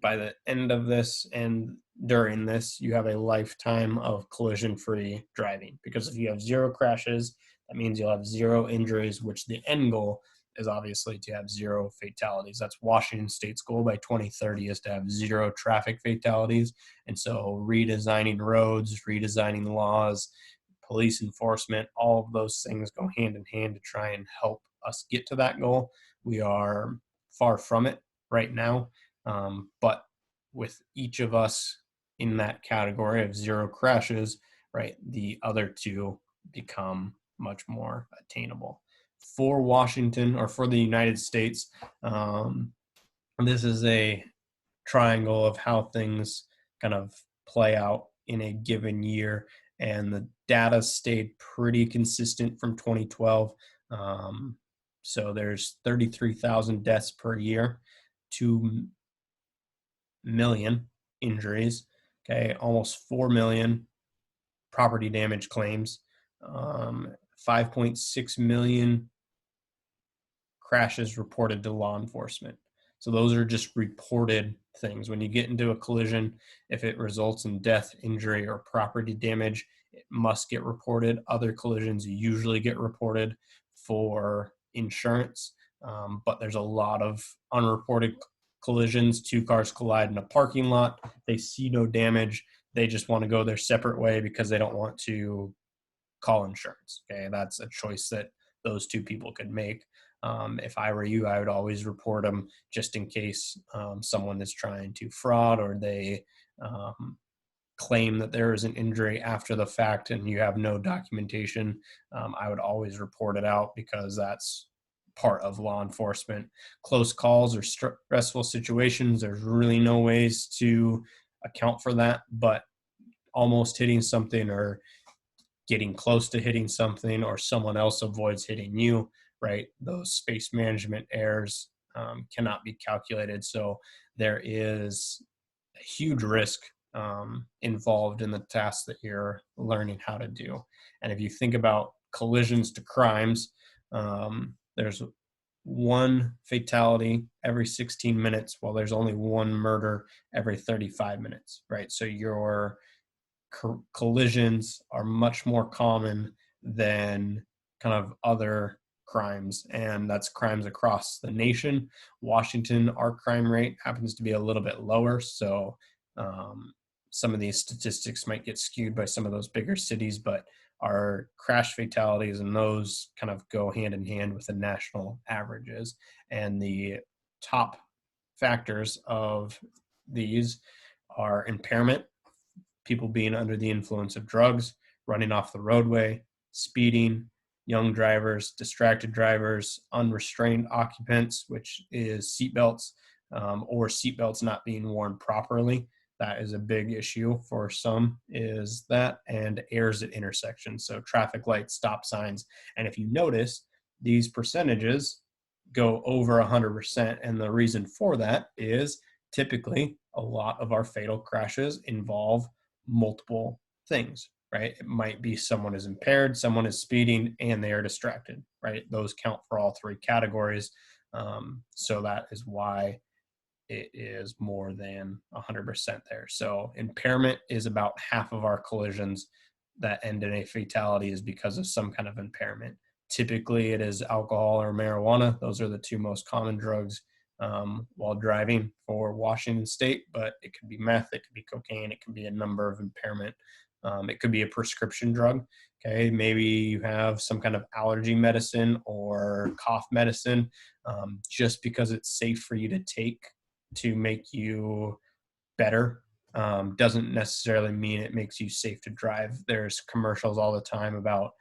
A: by the end of this and during this, you have a lifetime of collision-free driving. Because if you have 0 crashes, that means you'll have 0 injuries, which the end goal is obviously to have 0 fatalities. That's Washington State's goal by 2030 is to have 0 traffic fatalities. And so redesigning roads, redesigning laws, police enforcement, all of those things go hand in hand to try and help us get to that goal. We are far from it right now, but with each of us in that category of 0 crashes, right, the other 2 become much more attainable. for Washington, or for the United States, this is a triangle of how things kind of play out in a given year. And the data stayed pretty consistent from 2012. So there's 33,000 deaths per year, 2 million injuries, okay, almost 4 million property damage claims, 5.6 million crashes reported to law enforcement. So those are just reported things. When you get into a collision, if it results in death, injury, or property damage, it must get reported. Other collisions usually get reported for insurance, but there's a lot of unreported collisions. Two cars collide in a parking lot. They see no damage. They just want to go their separate way because they don't want to call insurance. Okay, that's a choice that those two people could make. If I were you, I would always report them just in case someone is trying to fraud, or they claim that there is an injury after the fact and you have no documentation. I would always report it out because that's part of law enforcement. Close calls or stressful situations, there's really no ways to account for that, but almost hitting something, or getting close to hitting something, or someone else avoids hitting you, right? Those space management errors cannot be calculated. So there is a huge risk involved in the task that you're learning how to do. And if you think about collisions to crimes, there's one fatality every 16 minutes, while there's only one murder every 35 minutes, right? So your collisions are much more common than kind of other crimes, and that's crimes across the nation. Washington, our crime rate happens to be a little bit lower, so some of these statistics might get skewed by some of those bigger cities, but our crash fatalities and those kind of go hand in hand with the national averages. And the top factors of these are impairment, people being under the influence of drugs, running off the roadway, speeding, young drivers, distracted drivers, unrestrained occupants, which is seatbelts, or seatbelts not being worn properly. That is a big issue for some, is that, and errors at intersections. So traffic lights, stop signs. And if you notice, these percentages go over 100%. And the reason for that is typically a lot of our fatal crashes involve multiple things, right? It might be someone is impaired, someone is speeding, and they are distracted, right? Those count for all three categories. So that is why it is more than 100% there. So impairment is about half of our collisions that end in a fatality is because of some kind of impairment. Typically, it is alcohol or marijuana. Those are the two most common drugs while driving for Washington State, but it could be meth, it could be cocaine, it could be a number of impairment. It could be a prescription drug. Okay, maybe you have some kind of allergy medicine or cough medicine. Just because it's safe for you to take to make you better doesn't necessarily mean it makes you safe to drive. There's commercials all the time about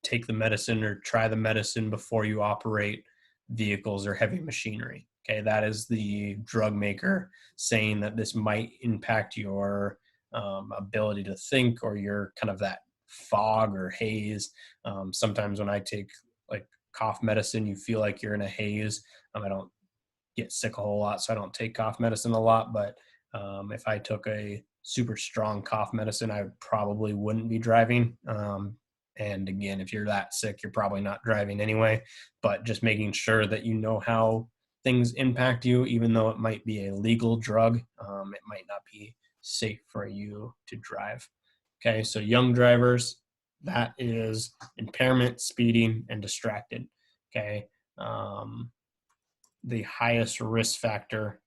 A: take the medicine or try the medicine before you operate vehicles or heavy machinery. Okay, that is the drug maker saying that this might impact your ability to think, or your kind of that fog or haze. Sometimes when I take like cough medicine, you feel like you're in a haze. I don't get sick a whole lot, so I don't take cough medicine a lot, but if I took a super strong cough medicine, I probably wouldn't be driving. And again, if you're that sick, you're probably not driving anyway, but just making sure that you know how things impact you, even though it might be a legal drug, it might not be safe for you to drive. Okay, so young drivers, that is impairment, speeding, and distracted. Okay, the highest risk factor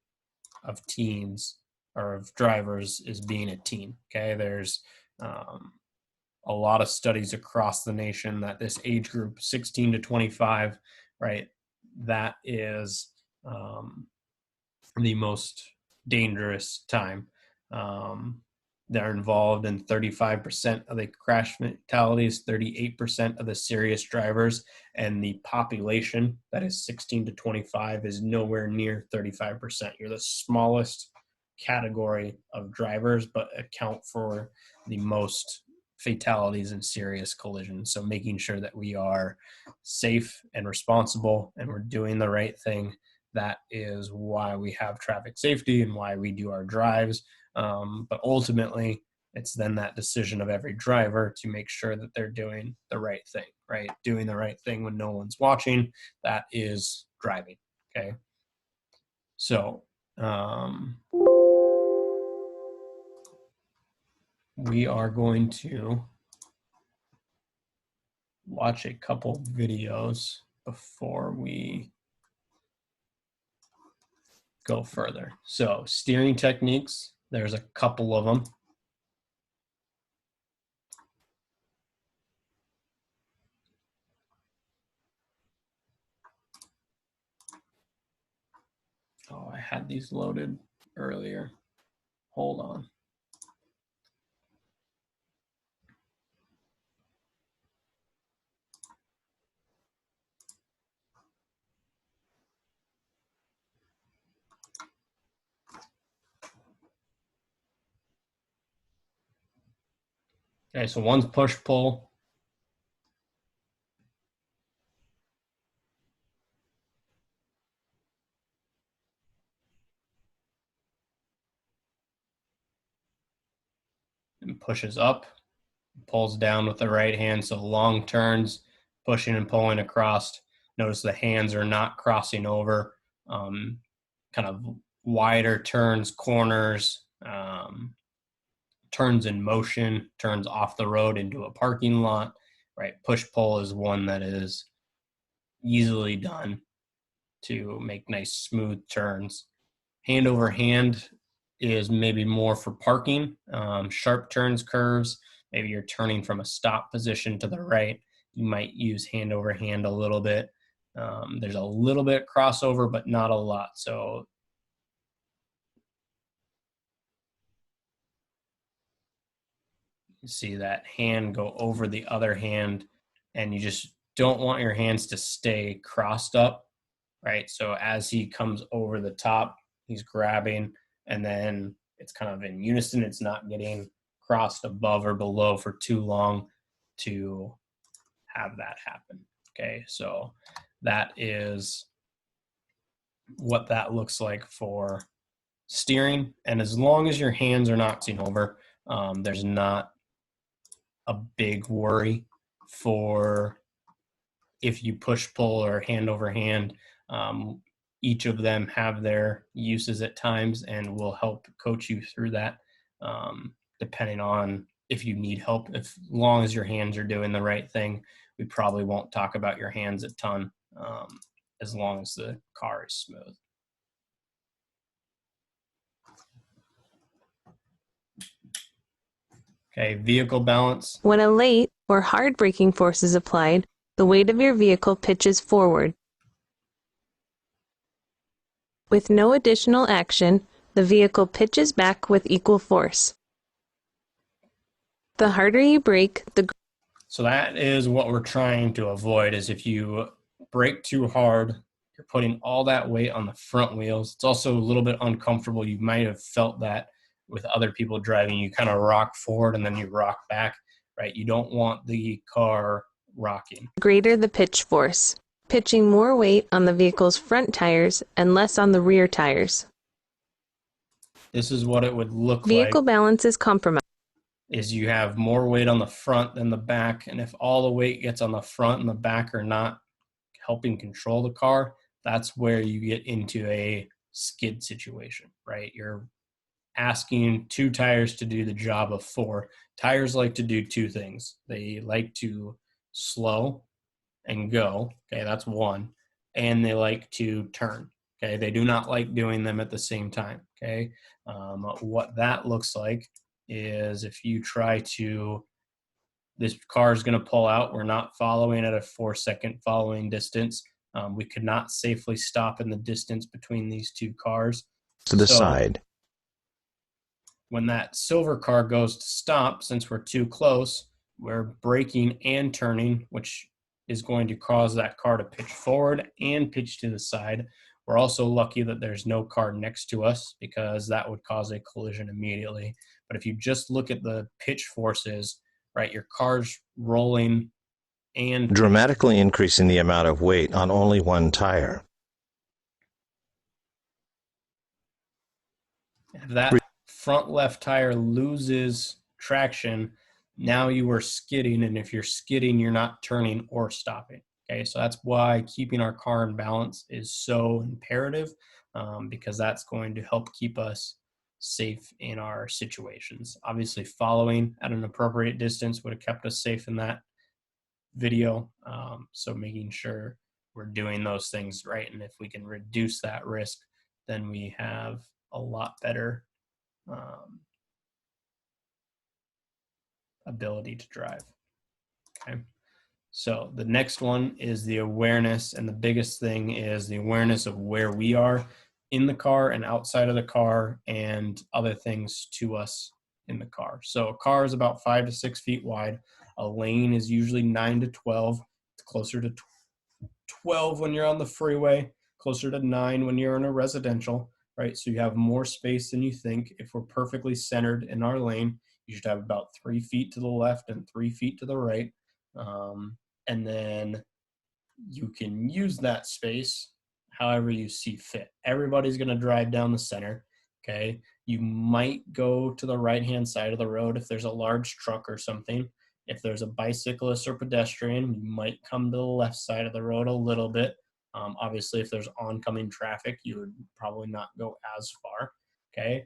A: of teens or of drivers is being a teen. Okay, there's a lot of studies across the nation that this age group, 16 to 25, right, that is the most dangerous time. They're involved in 35% of the crash fatalities, 38% of the serious drivers, and the population that is 16 to 25 is nowhere near 35%. You're the smallest category of drivers, but account for the most fatalities and serious collisions. So making sure that we are safe and responsible and we're doing the right thing. That is why we have traffic safety and why we do our drives. But ultimately, it's then that decision of every driver to make sure that they're doing the right thing, right? Doing the right thing when no one's watching, that is driving, okay? So we are going to watch a couple videos before we go further. So steering techniques, there's a couple of them. Oh, I had these loaded earlier. Hold on. Okay, so one's push-pull. And pushes up, pulls down with the right hand. So long turns, pushing and pulling across. Notice the hands are not crossing over. Kind of wider turns, corners, turns in motion, turns off the road into a parking lot, right? Push-pull is one that is easily done to make nice smooth turns. Hand over hand is maybe more for parking, sharp turns, curves. Maybe you're turning from a stop position to the right. You might use hand over hand a little bit. There's a little bit crossover, but not a lot. So you see that hand go over the other hand, and you just don't want your hands to stay crossed up, right? So as he comes over the top, he's grabbing, and then it's kind of in unison. It's not getting crossed above or below for too long to have that happen. Okay, so that is what that looks like for steering. And as long as your hands are not crossing over, there's not a big worry for if you push pull or hand over hand. Each of them have their uses at times and will help coach you through that, depending on if you need help. As long as your hands are doing the right thing, we probably won't talk about your hands a ton, as long as the car is smooth. Okay, vehicle balance.
B: When a late or hard braking force is applied, the weight of your vehicle pitches forward. With no additional action, the vehicle pitches back with equal force. The harder you brake, the
A: So that is what we're trying to avoid, is if you brake too hard, you're putting all that weight on the front wheels. It's also a little bit uncomfortable. You might have felt that with other people driving. You kind of rock forward and then you rock back, right? You don't want the car rocking.
B: greater the pitch force, pitching more weight on the vehicle's front tires and less on the rear tires.
A: This is what it would look
B: Vehicle
A: like,
B: balance is compromised.
A: is you have more weight on the front than the back. And if all the weight gets on the front and the back are not helping control the car, that's where you get into a skid situation, right? You're asking two tires to do the job of four. Tires like to do two things. They like to slow and go. Okay, that's one. And they like to turn. Okay, they do not like doing them at the same time. Okay, what that looks like is if you try to, this car is going to pull out. We're not following at a 4-second following distance. We could not safely stop in the distance between these two cars.
C: To the side.
A: when that silver car goes to stop, since we're too close, we're braking and turning, which is going to cause that car to pitch forward and pitch to the side. We're also lucky that there's no car next to us because that would cause a collision immediately. But if you just look at the pitch forces, right, your car's rolling and
C: dramatically increasing the amount of weight on only one tire.
A: if that front left tire loses traction, now you are skidding, and if you're skidding, you're not turning or stopping. Okay, so that's why keeping our car in balance is so imperative, because that's going to help keep us safe in our situations. Obviously, following at an appropriate distance would have kept us safe in that video. So making sure we're doing those things right, and if we can reduce that risk, then we have a lot better ability to drive. Okay. So the next one is the awareness, and the biggest thing is the awareness of where we are in the car and outside of the car and other things to us in the car. So a car is about 5 to 6 feet wide. A lane is usually 9 to 12. It's closer to 12 when you're on the freeway, closer to 9 when you're in a residential, right? So you have more space than you think. If we're perfectly centered in our lane, you should have about 3 feet to the left and 3 feet to the right. And then you can use that space however you see fit. Everybody's going to drive down the center. Okay. You might go to the right-hand side of the road if there's a large truck or something. If there's a bicyclist or pedestrian, you might come to the left side of the road a little bit. Obviously, if there's oncoming traffic, you would probably not go as far. Okay.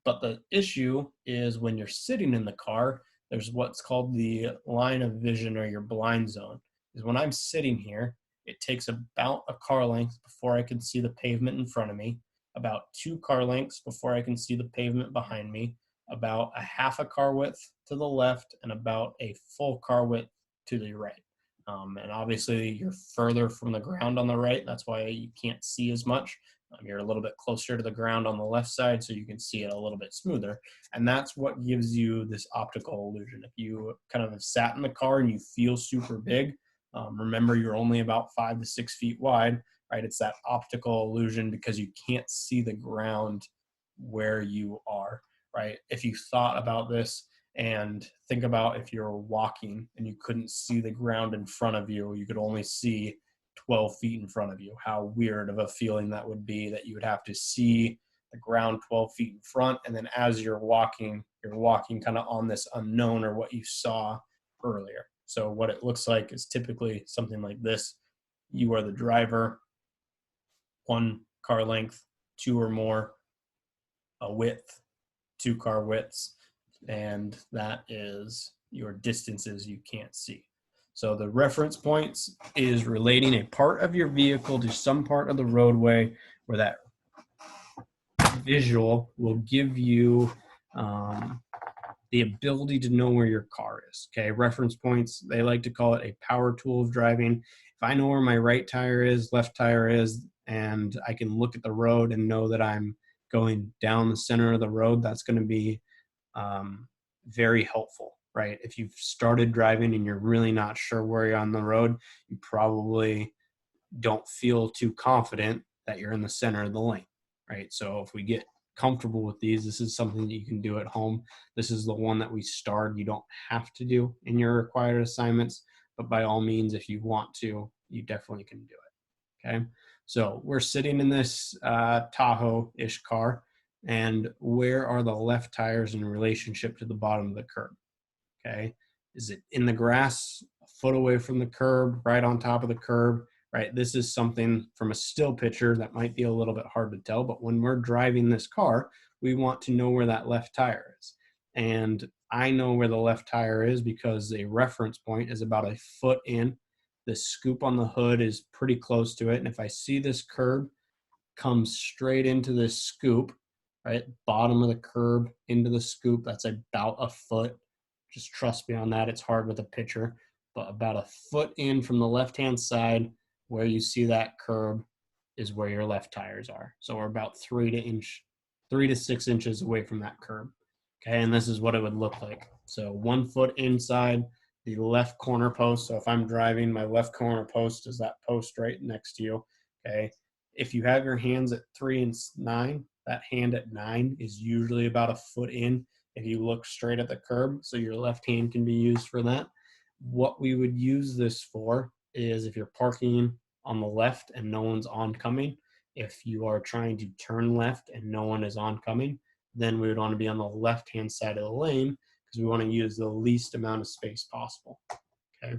A: But the issue is when you're sitting in the car, there's what's called the line of vision or your blind zone. Is when I'm sitting here, it takes about a car length before I can see the pavement in front of me, about 2 car lengths before I can see the pavement behind me, about a half a car width to the left, and about a full car width to the right. And obviously, you're further from the ground on the right. That's why you can't see as much. You're a little bit closer to the ground on the left side, so you can see it a little bit smoother. And that's what gives you this optical illusion. If you kind of have sat in the car and you feel super big, remember you're only about 5 to 6 feet wide, right? It's that optical illusion because you can't see the ground where you are, right? If you thought about this and think about if you're walking and you couldn't see the ground in front of you, you could only see 12 feet in front of you. How weird of a feeling that would be, that you would have to see the ground 12 feet in front, and then as you're walking kind of on this unknown or what you saw earlier. So what it looks like is typically something like this. You are the driver, 1 car length, 2 or more, a width, 2 car widths, and that is your distances you can't see. So the reference points is relating a part of your vehicle to some part of the roadway where that visual will give you the ability to know where your car is. Okay, reference points, they like to call it a power tool of driving. If I know where my right tire is, left tire is, and I can look at the road and know that I'm going down the center of the road, that's going to be very helpful, right? If you've started driving and you're really not sure where you're on the road, you probably don't feel too confident that you're in the center of the lane, right? So if we get comfortable with these, this is something that you can do at home. This is the one that we starred. You don't have to do in your required assignments, but by all means, if you want to, you definitely can do it. Okay. So we're sitting in this Tahoe-ish car, and where are the left tires in relationship to the bottom of the curb? Okay. Is it in the grass, a foot away from the curb, right on top of the curb? Right, this is something from a still picture that might be a little bit hard to tell, but when we're driving this car, we want to know where that left tire is. And I know where the left tire is because a reference point is about a foot in. The scoop on the hood is pretty close to it. And if I see this curb come straight into this scoop, right, bottom of the curb into the scoop, that's about a foot. Just trust me on that. It's hard with a picture, but about a foot in from the left-hand side, where you see that curb is where your left tires are. So we're about 3 to 6 inches away from that curb. Okay, and this is what it would look like. So 1 foot inside the left corner post. So if I'm driving, my left corner post is that post right next to you. Okay, if you have your hands at 3 and 9, that hand at 9 is usually about a foot in if you look straight at the curb. So your left hand can be used for that. What we would use this for is if you're parking on the left and no one's oncoming, if you are trying to turn left and no one is oncoming, then we would want to be on the left-hand side of the lane because we want to use the least amount of space possible. Okay,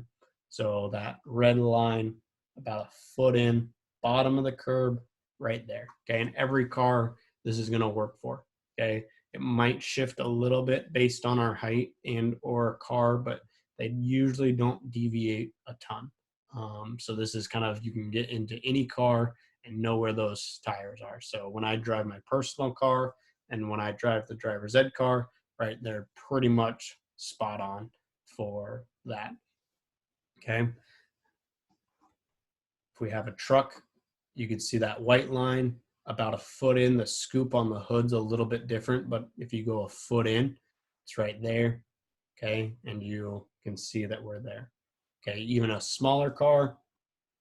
A: so that red line about a foot in, bottom of the curb, right there. Okay, and every car this is going to work for. Okay, it might shift a little bit based on our height and or car, but they usually don't deviate a ton. So this is kind of, you can get into any car and know where those tires are. So when I drive my personal car and when I drive the driver's ed car, right, they're pretty much spot on for that. Okay. If we have a truck, you can see that white line about a foot in. The scoop on the hood's a little bit different, but if you go a foot in, it's right there. Okay, and you can see that we're there. Okay, even a smaller car,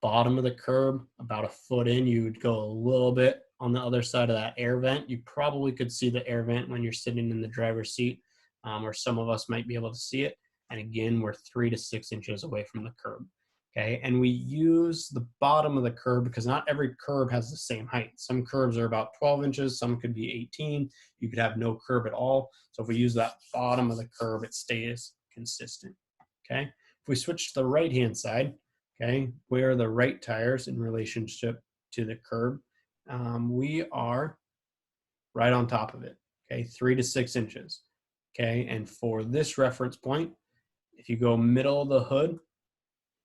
A: bottom of the curb, about a foot in, you would go a little bit on the other side of that air vent. You probably could see the air vent when you're sitting in the driver's seat, or some of us might be able to see it. And again, we're 3 to 6 inches away from the curb. Okay, and we use the bottom of the curb because not every curb has the same height. Some curbs are about 12 inches, some could be 18. You could have no curb at all. So if we use that bottom of the curb, it stays consistent. Okay, if we switch to the right-hand side, okay, where are the right tires in relationship to the curb? We are right on top of it, okay, 3 to 6 inches. Okay, and for this reference point, if you go middle of the hood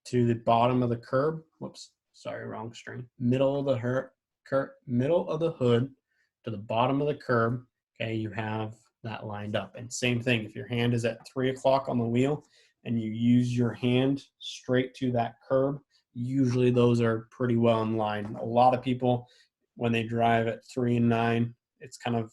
A: to the bottom of the curb, whoops, sorry, wrong string, middle of the hood to the bottom of the curb, okay, you have that lined up. And same thing, if your hand is at 3 o'clock on the wheel and you use your hand straight to that curb, usually those are pretty well in line. A lot of people, when they drive at 3 and 9, it's kind of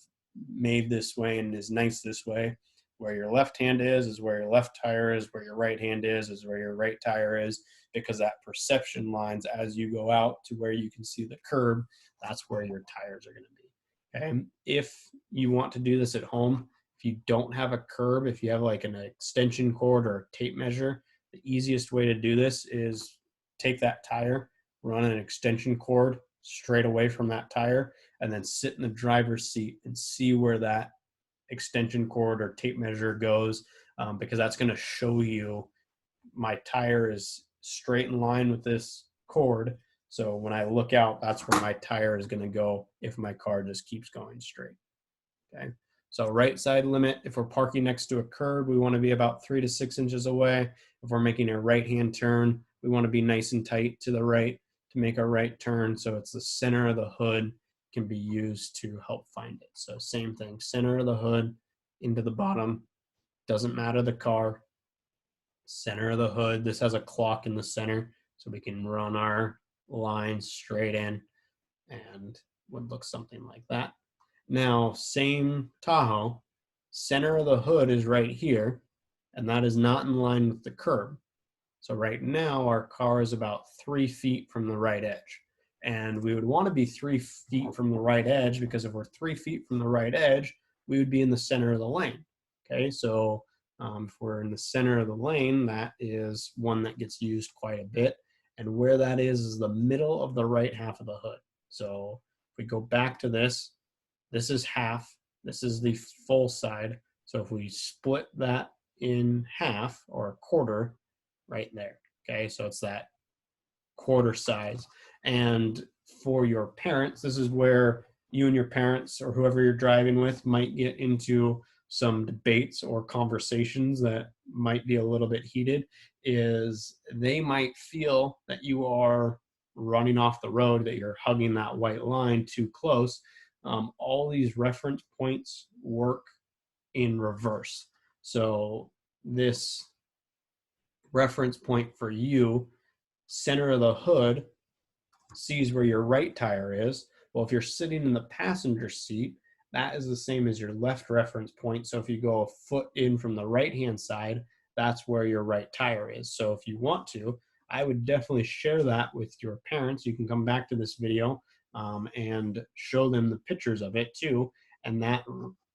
A: made this way and is nice this way. Where your left hand is where your left tire is, where your right hand is where your right tire is, because that perception lines as you go out to where you can see the curb, that's where your tires are going to be. Okay. If you want to do this at home, if you don't have a curb, if you have like an extension cord or a tape measure, the easiest way to do this is take that tire, run an extension cord straight away from that tire, and then sit in the driver's seat and see where that extension cord or tape measure goes, because that's going to show you my tire is straight in line with this cord. So when I look out, that's where my tire is going to go if my car just keeps going straight. Okay. So right side limit, if we're parking next to a curb, we want to be about 3 to 6 inches away. If we're making a right-hand turn, we want to be nice and tight to the right to make a right turn. So it's the center of the hood can be used to help find it. So same thing, center of the hood into the bottom, doesn't matter the car, center of the hood. This has a clock in the center, so we can run our lines straight in and would look something like that. Now, same Tahoe, center of the hood is right here, and that is not in line with the curb. So right now, our car is about 3 feet from the right edge. And we would want to be 3 feet from the right edge, because if we're 3 feet from the right edge, we would be in the center of the lane. Okay, so if we're in the center of the lane, that is one that gets used quite a bit. And where that is the middle of the right half of the hood. So if we go back to this, this is half, this is the full side. So if we split that in half or a quarter, right there. Okay, so it's that quarter size. And for your parents, this is where you and your parents or whoever you're driving with might get into some debates or conversations that might be a little bit heated, is they might feel that you are running off the road, that you're hugging that white line too close. All these reference points work in reverse. So this reference point for you, center of the hood, sees where your right tire is. Well, if you're sitting in the passenger seat that is the same as your left reference point. So if you go a foot in from the right-hand side, that's where your right tire is. So if you want to, I would definitely share that with your parents. You can come back to this video and show them the pictures of it too. And that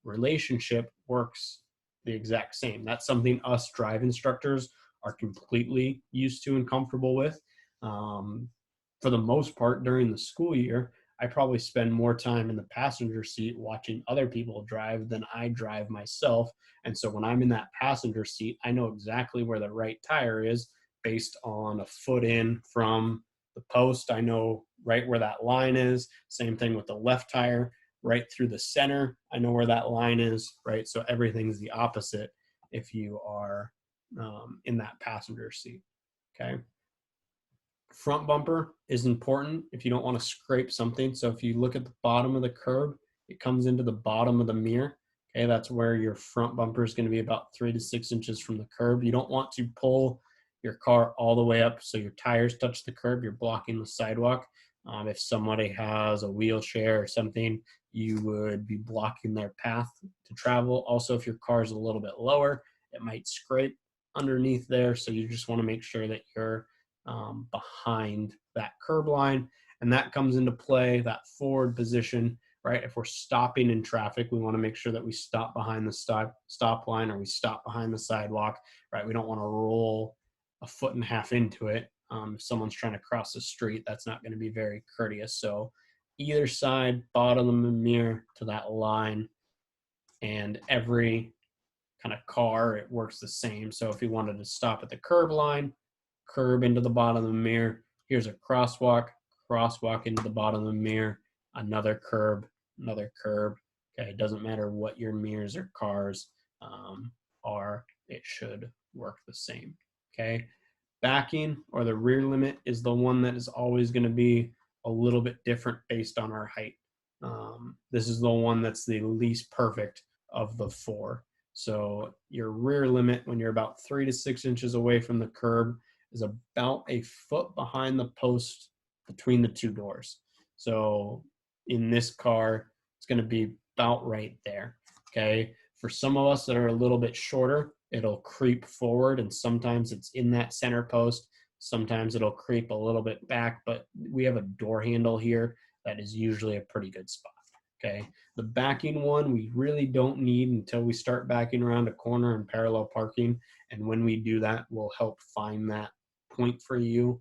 A: relationship works the exact same. That's something us drive instructors are completely used to and comfortable with. For the most part, during the school year, I probably spend more time in the passenger seat watching other people drive than I drive myself. And so when I'm in that passenger seat, I know exactly where the right tire is based on a foot in from the post. I know right where that line is. Same thing with the left tire, right through the center. I know where that line is, right? So everything's the opposite if you are in that passenger seat, okay? Front bumper is important if you don't want to scrape something. So if you look at the bottom of the curb, it comes into the bottom of the mirror. Okay, that's where your front bumper is going to be about 3 to 6 inches from the curb. You don't want to pull your car all the way up so your tires touch the curb. You're blocking the sidewalk. If somebody has a wheelchair or something, you would be blocking their path to travel. Also, if your car is a little bit lower, it might scrape underneath there. So you just want to make sure that you're behind that curb line, and that comes into play, that forward position, right? If we're stopping in traffic, we want to make sure that we stop behind the stop line, or we stop behind the sidewalk, right? We don't want to roll a foot and a half into it. If someone's trying to cross the street, that's not going to be very courteous. So either side, bottom of the mirror to that line, and every kind of car, it works the same. So if you wanted to stop at the curb line, curb into the bottom of the mirror, here's a crosswalk, crosswalk into the bottom of the mirror, another curb, another curb. Okay, it doesn't matter what your mirrors or cars are, it should work the same. Okay, backing or the rear limit is the one that is always going to be a little bit different based on our height. This is the one that's the least perfect of the four. So your rear limit when you're about 3 to 6 inches away from the curb is about a foot behind the post between the two doors. So in this car, it's going to be about right there. Okay. For some of us that are a little bit shorter, it'll creep forward, and sometimes it's in that center post. Sometimes it'll creep a little bit back, but we have a door handle here that is usually a pretty good spot. Okay. The backing one, we really don't need until we start backing around a corner and parallel parking. And when we do that, we'll help find that point for you.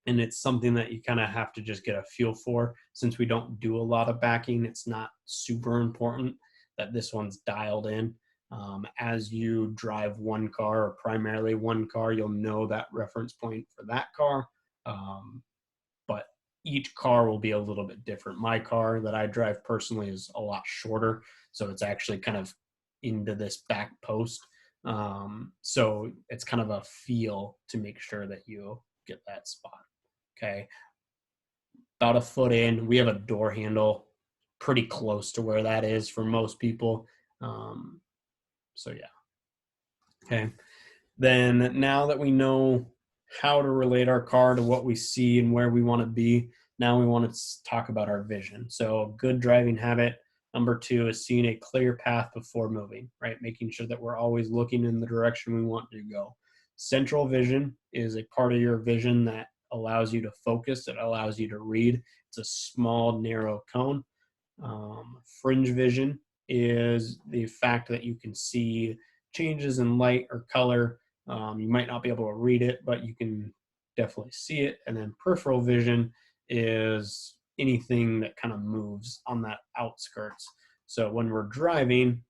A: And it's something that you kind of have to just get a feel for. Since we don't do a lot of backing, it's not super important that this one's dialed in. As you drive one car, or primarily one car, you'll know that reference point for that car. But each car will be a little bit different. My car that I drive personally is a lot shorter, so it's actually kind of into this back post. So it's kind of a feel to make sure that you get that spot. Okay. About a foot in, we have a door handle pretty close to where that is for most people. So yeah. Okay. Then now that we know how to relate our car to what we see and where we want to be, now we want to talk about our vision. So a good driving habit number 2 is seeing a clear path before moving, right? Making sure that we're always looking in the direction we want to go. Central vision is a part of your vision that allows you to focus. It allows you to read. It's a small, narrow cone. Fringe vision is the fact that you can see changes in light or color. You might not be able to read it, but you can definitely see it. And then peripheral vision is anything that kind of moves on that outskirts. So when we're driving,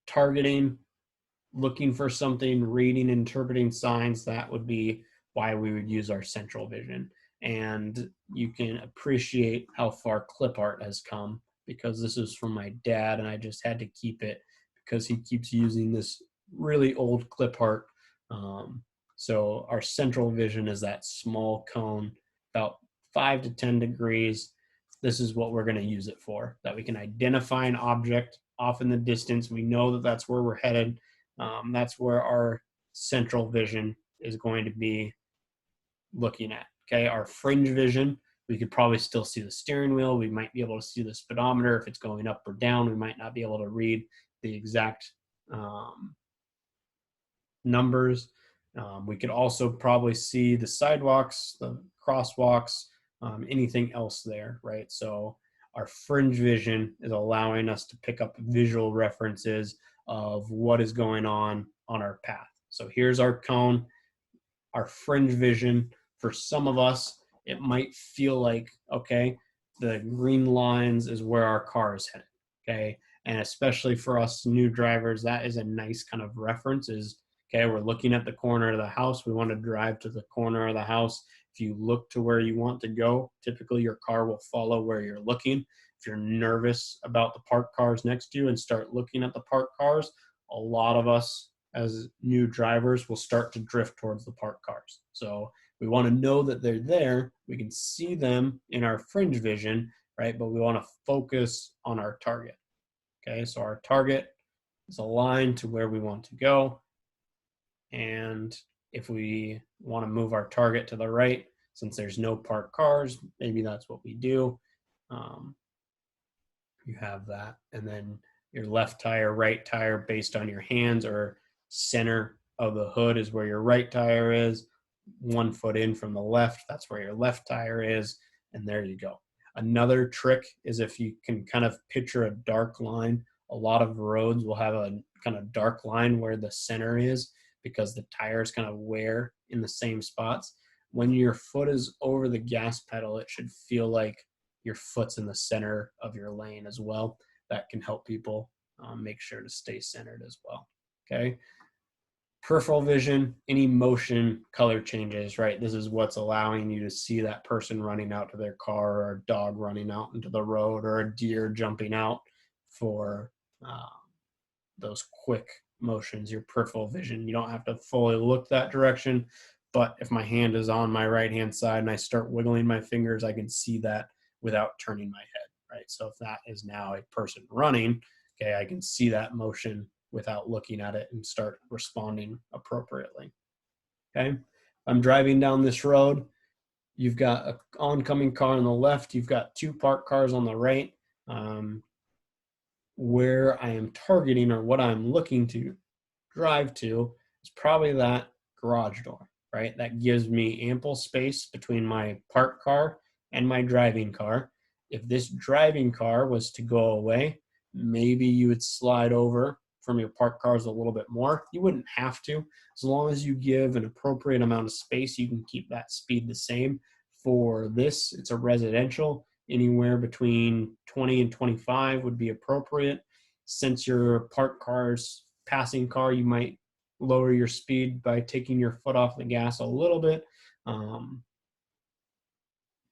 A: targeting, looking for something, reading, interpreting signs, that would be why we would use our central vision. And you can appreciate how far clip art has come, because this is from my dad and I just had to keep it because he keeps using this really old clip art. So our central vision is that small cone, about 5 to 10 degrees. This is what we're going to use it for, that we can identify an object off in the distance. We know that that's where we're headed. That's where our central vision is going to be looking at. Okay, our fringe vision
D: We could probably still see the steering wheel. We might be able to see the speedometer. If it's going up or down, we might not be able to read the exact numbers. We could also probably see the sidewalks, the crosswalks, anything else there, right? So our fringe vision is allowing us to pick up visual references of what is going on our path. So here's our cone, our fringe vision. For some of us, it might feel like, okay, the green lines is where our car is headed, okay? And especially for us new drivers, that is a nice kind of reference is, okay, we're looking at the corner of the house. We want to drive to the corner of the house. If you look to where you want to go, typically your car will follow where you're looking. If you're nervous about the parked cars next to you and start looking at the parked cars, a lot of us as new drivers will start to drift towards the parked cars. So we want to know that they're there. We can see them in our fringe vision, right? But we want to focus on our target. Okay, so our target is aligned to where we want to go. And if we want to move our target to the right, since there's no parked cars, maybe that's what we do. You have that. And then your left tire, right tire based on your hands, or center of the hood is where your right tire is. 1 foot in from the left, that's where your left tire is. And there you go. Another trick is if you can kind of picture a dark line. A lot of roads will have a kind of dark line where the center is because the tires kind of wear in the same spots. When your foot is over the gas pedal, it should feel like your foot's in the center of your lane as well. That can help people make sure to stay centered as well. Okay. Peripheral vision, any motion, color changes, right? This is what's allowing you to see that person running out to their car, or a dog running out into the road, or a deer jumping out for those quick motions, your peripheral vision. You don't have to fully look that direction, but if my hand is on my right hand side and I start wiggling my fingers, I can see that without turning my head, right? So if that is now a person running, okay, I can see that motion without looking at it and start responding appropriately. Okay, I'm driving down this road. You've got an oncoming car on the left. You've got 2 parked cars on the right. Where I am targeting, or what I'm looking to drive to, is probably that garage door, right? That gives me ample space between my parked car and my driving car. If this driving car was to go away, maybe you would slide over from your parked cars a little bit more. You wouldn't have to. As long as you give an appropriate amount of space, you can keep that speed the same. For this, it's a residential. Anywhere between 20 and 25 would be appropriate. Since your parked car's passing car, you might lower your speed by taking your foot off the gas a little bit. But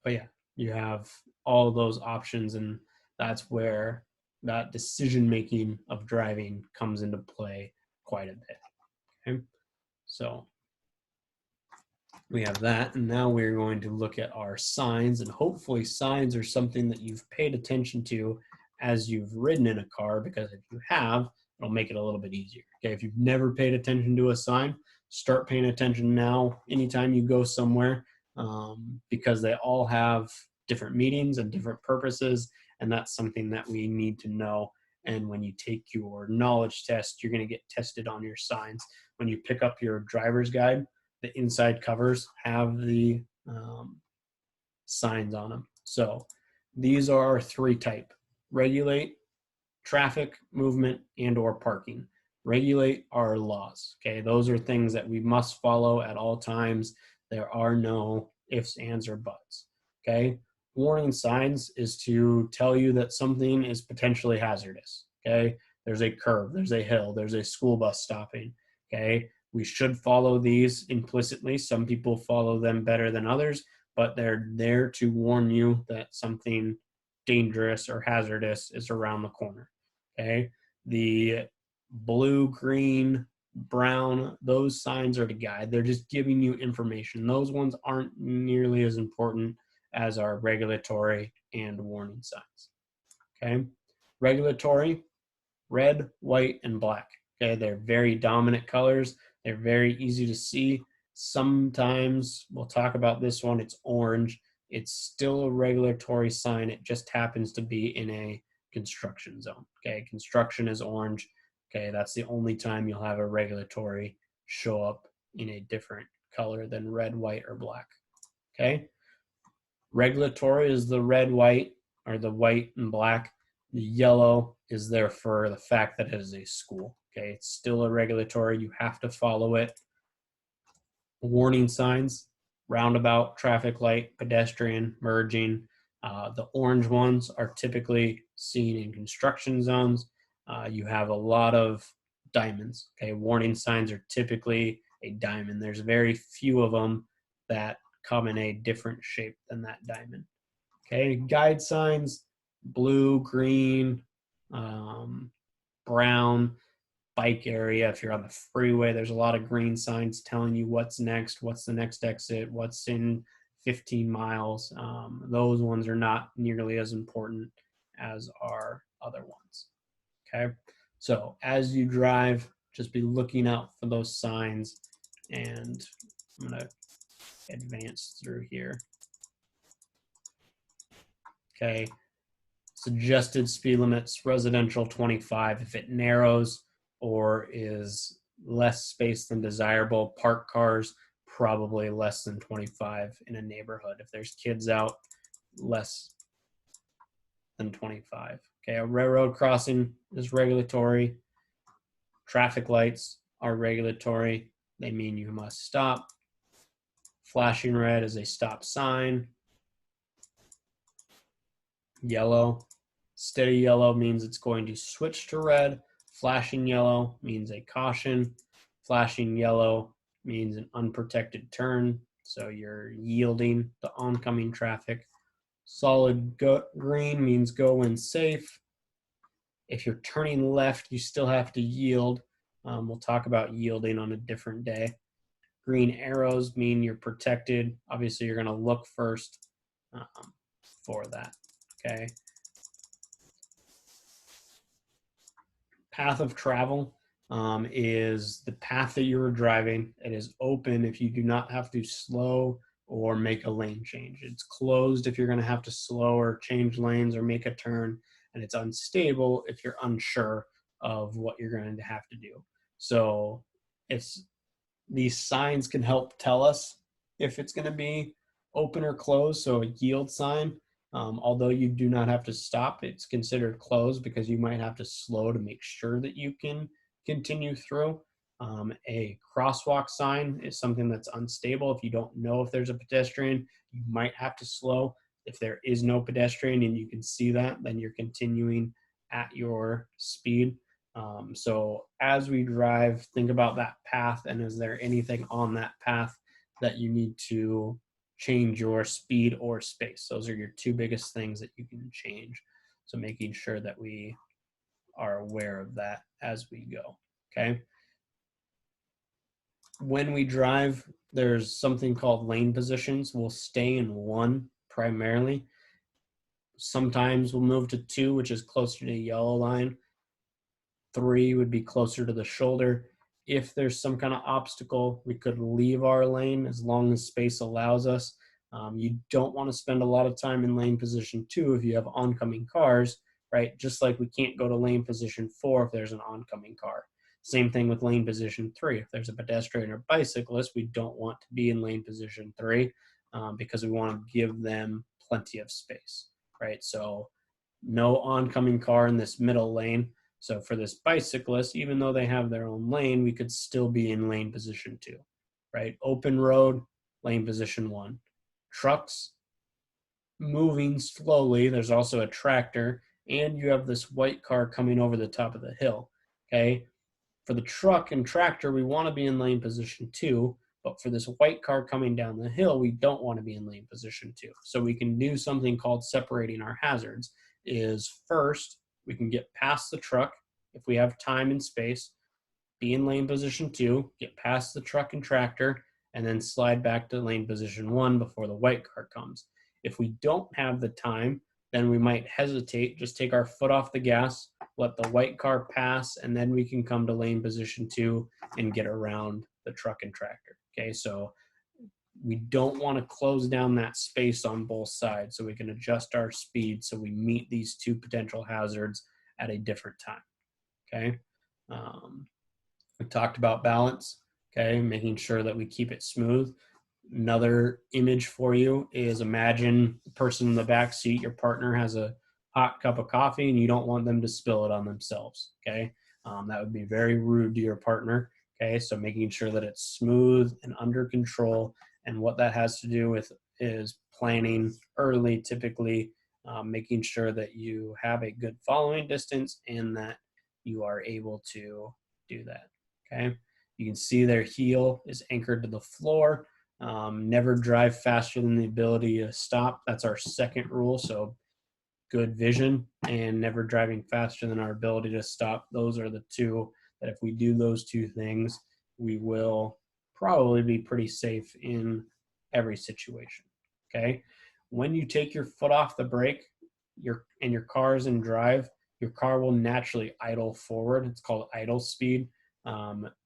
D: yeah, you have all of those options, and that's where that decision making of driving comes into play quite a bit. Okay, so we have that, and now we're going to look at our signs, and hopefully signs are something that you've paid attention to as you've ridden in a car, because if you have, it'll make it a little bit easier. Okay, if you've never paid attention to a sign, start paying attention now anytime you go somewhere, because they all have different meanings and different purposes, and that's something that we need to know. And when you take your knowledge test, you're going to get tested on your signs. When you pick up your driver's guide, the inside covers have the signs on them. So these are our 3 type: regulate, traffic, movement, and or parking. Regulate are laws. Okay, those are things that we must follow at all times. There are no ifs, ands, or buts. Okay, warning signs is to tell you that something is potentially hazardous. Okay, there's a curve, there's a hill, there's a school bus stopping. Okay, we should follow these implicitly. Some people follow them better than others, but they're there to warn you that something dangerous or hazardous is around the corner. Okay, the blue, green, brown, those signs are to guide. They're just giving you information. Those ones aren't nearly as important as our regulatory and warning signs. Okay, regulatory, red, white, and black. Okay, they're very dominant colors. They're very easy to see. Sometimes we'll talk about this one, it's orange. it's still a regulatory sign. It just happens to be in a construction zone. Okay, construction is orange. Okay, that's the only time you'll have a regulatory show up in a different color than red, white, or black. Okay, regulatory is the red, white, or the white and black. The yellow is there for the fact that it is a school. Okay, it's still a regulatory. You have to follow it. Warning signs: roundabout, traffic light, pedestrian, merging. The orange ones are typically seen in construction zones. You have a lot of diamonds. Okay, warning signs are typically a diamond. There's very few of them that come in a different shape than that diamond. Okay, guide signs: blue, green, brown. Bike area, if you're on the freeway, there's a lot of green signs telling you what's next, what's the next exit, what's in 15 miles. Those ones are not nearly as important as are other ones. Okay, so as you drive, just be looking out for those signs, and I'm going to advance through here. Okay, suggested speed limits: residential 25. If it narrows or is less space than desirable, parked cars probably less than 25 in a neighborhood. If there's kids out, less than 25. Okay, a railroad crossing is regulatory. Traffic lights are regulatory. They mean you must stop. Flashing red is a stop sign. Yellow, steady yellow means it's going to switch to red. Flashing yellow means a caution. Flashing yellow means an unprotected turn, so you're yielding the oncoming traffic. Solid green means go when safe. If you're turning left, you still have to yield. We'll talk about yielding on a different day. Green arrows mean you're protected. Obviously, you're going to look first for that. Okay. Path of travel is the path that you were driving. It is open if you do not have to slow or make a lane change. It's closed if you're going to have to slow or change lanes or make a turn, and it's unstable if you're unsure of what you're going to have to do. So these signs can help tell us if it's going to be open or closed. So a yield sign, although you do not have to stop, it's considered closed because you might have to slow to make sure that you can continue through. A crosswalk sign is something that's unstable. If you don't know if there's a pedestrian, you might have to slow. If there is no pedestrian and you can see that, then you're continuing at your speed. So as we drive, think about that path, and is there anything on that path that you need to change your speed or space? Those are your two biggest things that you can change. So making sure that we are aware of that as we go, okay? When we drive, there's something called lane positions. We'll stay in one primarily. Sometimes we'll move to 2, which is closer to the yellow line. 3 would be closer to the shoulder. If there's some kind of obstacle, we could leave our lane as long as space allows us. You don't want to spend a lot of time in lane position 2 if you have oncoming cars, right? Just like we can't go to lane position 4 if there's an oncoming car. Same thing with lane position 3. If there's a pedestrian or bicyclist, we don't want to be in lane position 3 because we want to give them plenty of space, right? So no oncoming car in this middle lane. So for this bicyclist, even though they have their own lane, we could still be in lane position 2, right? Open road, lane position 1. Trucks moving slowly. There's also a tractor, and you have this white car coming over the top of the hill, okay? For the truck and tractor, we want to be in lane position 2, but for this white car coming down the hill, we don't want to be in lane position 2. So we can do something called separating our hazards. Is first, we can get past the truck if we have time and space, be in lane position 2, get past the truck and tractor, and then slide back to lane position 1 before the white car comes. If we don't have the time, then we might hesitate, just take our foot off the gas, let the white car pass, and then we can come to lane position 2 and get around the truck and tractor. Okay, so we don't want to close down that space on both sides, so we can adjust our speed so we meet these two potential hazards at a different time. Okay. We talked about balance. Okay, making sure that we keep it smooth. Another image for you is, imagine the person in the back seat, your partner has a hot cup of coffee and you don't want them to spill it on themselves. Okay, that would be very rude to your partner. Okay, so making sure that it's smooth and under control, and what that has to do with is planning early, typically making sure that you have a good following distance and that you are able to do that. Okay, you can see their heel is anchored to the floor. Never drive faster than the ability to stop. That's our second rule. So good vision and never driving faster than our ability to stop. Those are the two that, if we do those two things, we will probably be pretty safe in every situation. Okay. When you take your foot off the brake, your car is in drive, your car will naturally idle forward. It's called idle speed.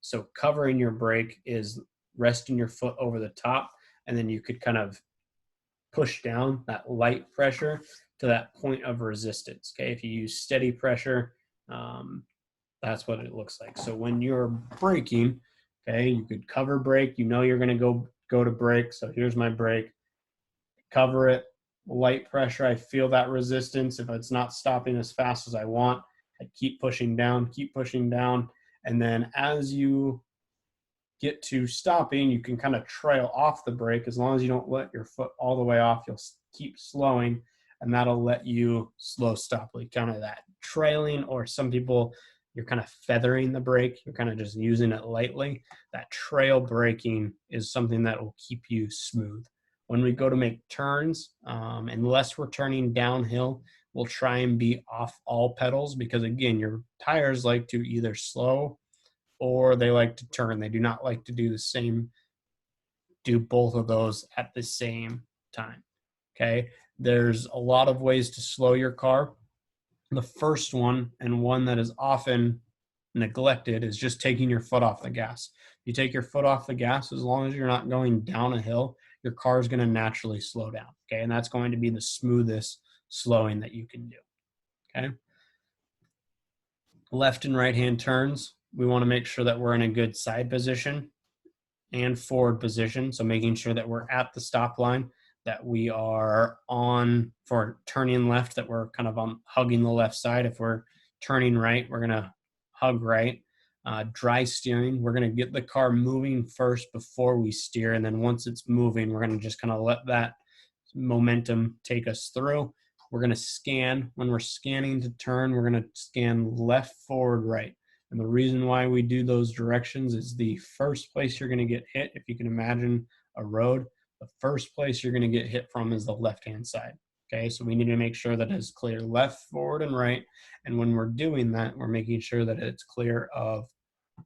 D: So covering your brake is resting your foot over the top, and then you could kind of push down that light pressure to that point of resistance. Okay, if you use steady pressure, that's what it looks like. So when you're braking, okay, you could cover brake. You know you're going to go to brake. So here's my brake. Cover it, light pressure. I feel that resistance. If it's not stopping as fast as I want, I keep pushing down, and then as you get to stopping, you can kind of trail off the brake. As long as you don't let your foot all the way off, you'll keep slowing, and that'll let you slow stop. Like kind of that trailing, or some people, you're kind of feathering the brake. You're kind of just using it lightly. That trail braking is something that will keep you smooth. When we go to make turns, unless we're turning downhill, we'll try and be off all pedals, because again, your tires like to either slow or they like to turn. They do not like to do both of those at the same time. Okay. There's a lot of ways to slow your car. The first one, and one that is often neglected, is just taking your foot off the gas. You take your foot off the gas, as long as you're not going down a hill, your car is going to naturally slow down. Okay. And that's going to be the smoothest slowing that you can do. Okay. Left and right hand turns, we want to make sure that we're in a good side position and forward position. So making sure that we're at the stop line, that we are on for turning left, that we're kind of hugging the left side. If we're turning right, we're going to hug right. Dry steering, we're going to get the car moving first before we steer. And then once it's moving, we're going to just kind of let that momentum take us through. We're going to scan. When we're scanning to turn, we're going to scan left, forward, right. And the reason why we do those directions is the first place you're going to get hit, if you can imagine a road, the first place you're going to get hit from is the left-hand side. Okay, so we need to make sure that it's clear left, forward, and right. And when we're doing that, we're making sure that it's clear of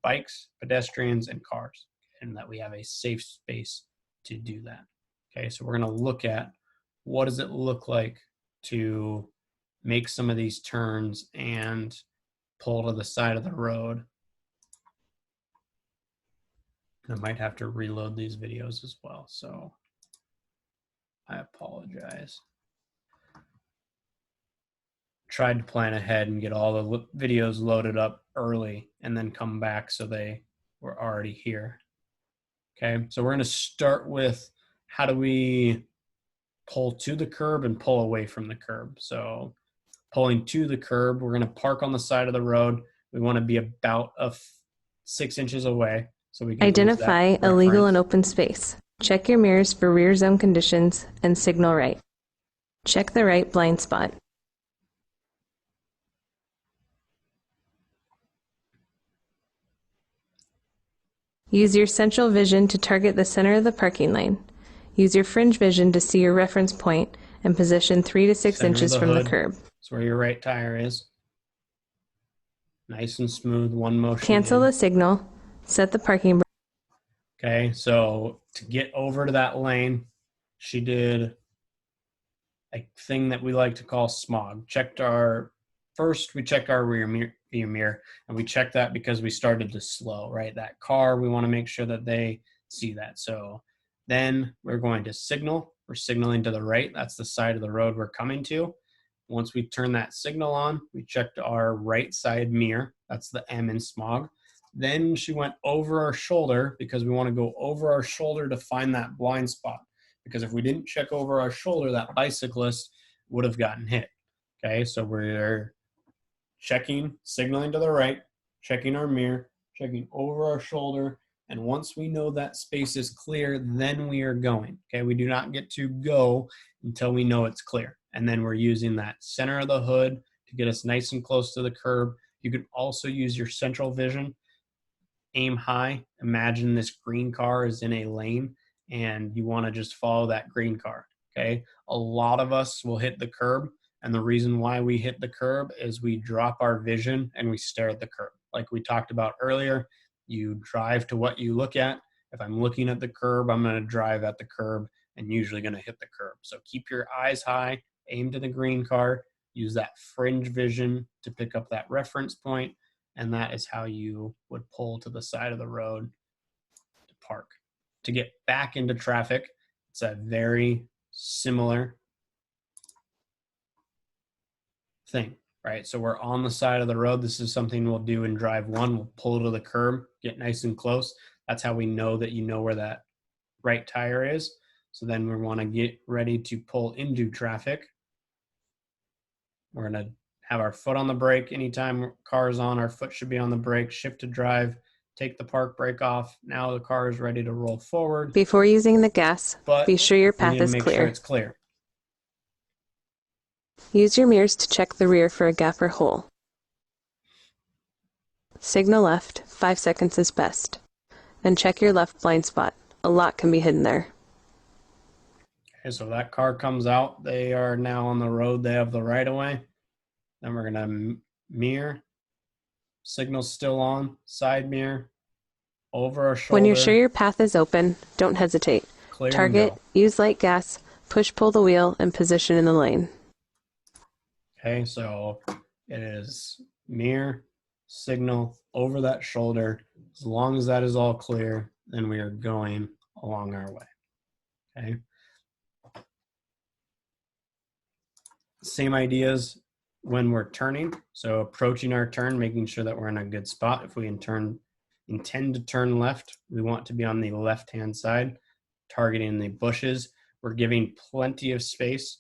D: bikes, pedestrians, and cars, and that we have a safe space to do that. Okay, so we're going to look at what does it look like to make some of these turns and pull to the side of the road. I might have to reload these videos as well, so I apologize. Tried to plan ahead and get all the videos loaded up early and then come back so they were already here. Okay, so we're going to start with how do we pull to the curb and pull away from the curb. So pulling to the curb, we're going to park on the side of the road. We want to be about 6 inches away so we can
B: identify a legal and open space. Check your mirrors for rear zone conditions and signal right. Check the right blind spot. Use your central vision to target the center of the parking lane. Use your fringe vision to see your reference point and position 3 to 6 inches from the curb.
D: That's where your right tire is. Nice and smooth, one motion.
B: Cancel the signal. Set the parking brake.
D: Okay, so to get over to that lane, she did a thing that we like to call smog. First, we checked our rear mirror, and we checked that because we started to slow, right? That car, we want to make sure that they see that. So Then we're going to signal. We're signaling to the right. That's the side of the road we're coming to. Once we turn that signal on, we checked our right side mirror. That's the M in smog. Then she went over our shoulder because we want to go over our shoulder to find that blind spot. Because if we didn't check over our shoulder, that bicyclist would have gotten hit. Okay, so we're checking, signaling to the right, checking our mirror, checking over our shoulder, and once we know that space is clear, then we are going. Okay, we do not get to go until we know it's clear. And then we're using that center of the hood to get us nice and close to the curb. You can also use your central vision. Aim high. Imagine this green car is in a lane and you want to just follow that green car. Okay, a lot of us will hit the curb, and the reason why we hit the curb is we drop our vision and we stare at the curb. Like we talked about earlier, you drive to what you look at. If I'm looking at the curb, I'm going to drive at the curb and usually going to hit the curb. So keep your eyes high, aim to the green car, use that fringe vision to pick up that reference point, and that is how you would pull to the side of the road to park. To get back into traffic, it's a very similar thing, right? So we're on the side of the road. This is something we'll do in drive one. We'll pull to the curb, get nice and close. That's how we know that you know where that right tire is. So then we want to get ready to pull into traffic. We're going to have our foot on the brake. Anytime car is on, our foot should be on the brake. Shift to drive, take the park brake off. Now the car is ready to roll forward.
B: Before using the gas,
D: But
B: be sure your
D: we
B: path
D: need to
B: is
D: make sure
B: clear.
D: it's clear.
B: Use your mirrors to check the rear for a gap or hole. Signal left, 5 seconds is best. Then check your left blind spot. A lot can be hidden there.
D: Okay, so that car comes out. They are now on the road. They have the right of way. Then we're going to mirror. Signal's still on. Side mirror. Over our shoulder.
B: When you're sure your path is open, don't hesitate.
D: Clear
B: Target,
D: and go.
B: use light gas, push-pull the wheel, and position in the lane.
D: Okay, so it is mirror, signal, over that shoulder. As long as that is all clear, then we are going along our way. Okay. Same ideas when we're turning. So approaching our turn, making sure that we're in a good spot. If we intend to turn left, we want to be on the left-hand side, targeting the bushes. We're giving plenty of space.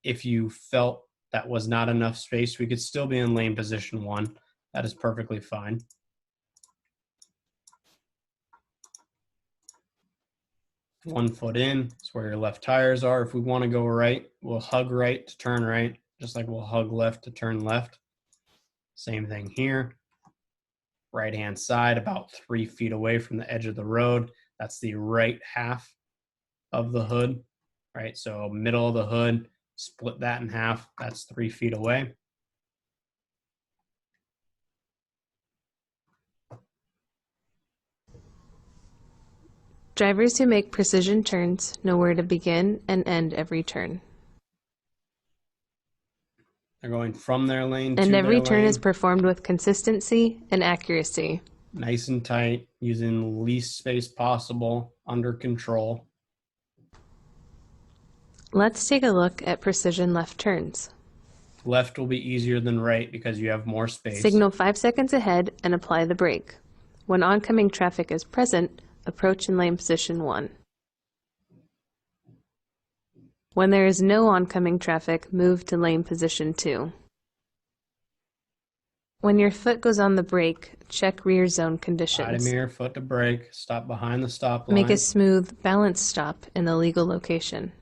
D: If you felt that was not enough space, we could still be in lane position 1. That is perfectly fine. One foot in is where your left tires are. If we want to go right, we'll hug right to turn right, just like we'll hug left to turn left. Same thing here. Right-hand side, about 3 feet away from the edge of the road. That's the right half of the hood, right? So middle of the hood, split that in half. That's 3 feet away.
B: Drivers who make precision turns know where to begin and end every turn.
D: They're going from their lane
B: And
D: to
B: every
D: their
B: turn
D: lane.
B: is performed with consistency and accuracy.
D: Nice and tight, using the least space possible, under control.
B: Let's take a look at precision left turns.
D: Left will be easier than right because you have more space.
B: Signal 5 seconds ahead and apply the brake. When oncoming traffic is present, approach in lane position 1. When there is no oncoming traffic, move to lane position 2. When your foot goes on the brake, check rear zone
D: Side
B: conditions.
D: mirror, foot to brake, stop behind the stop line.
B: Make a smooth, balanced stop in the legal location.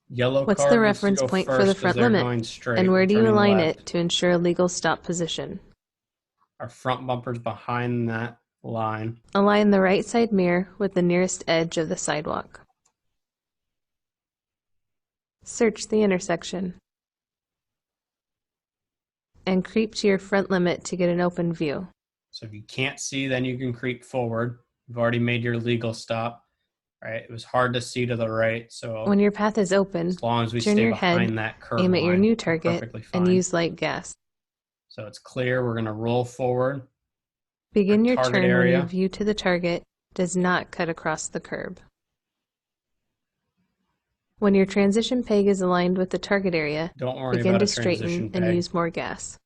D: Yellow
B: What's
D: car
B: the
D: needs to
B: reference
D: go
B: point for
D: first
B: the
D: 'cause
B: front
D: they're
B: limit?
D: going straight.
B: And where
D: We're
B: do you
D: turning
B: align
D: left.
B: it to ensure a legal stop position?
D: Our front bumper's behind that line.
B: Align the right side mirror with the nearest edge of the sidewalk. Search the intersection. And creep to your front limit to get an open view.
D: So if you can't see, then you can creep forward. You've already made your legal stop. Right? It was hard to see to the right, so
B: When your path is open,
D: as long as we
B: turn
D: stay
B: your
D: behind
B: head,
D: that curb
B: aim at your
D: line,
B: new
D: we're
B: target,
D: perfectly
B: and
D: fine.
B: use light gas.
D: So it's clear. We're going to roll forward.
B: Begin
D: Our
B: your
D: target
B: turn when
D: area.
B: you view to the target does not cut across the curb. When your transition peg is aligned with the target area,
D: Don't worry
B: begin
D: about
B: to
D: a transition
B: straighten and
D: peg.
B: use more gas.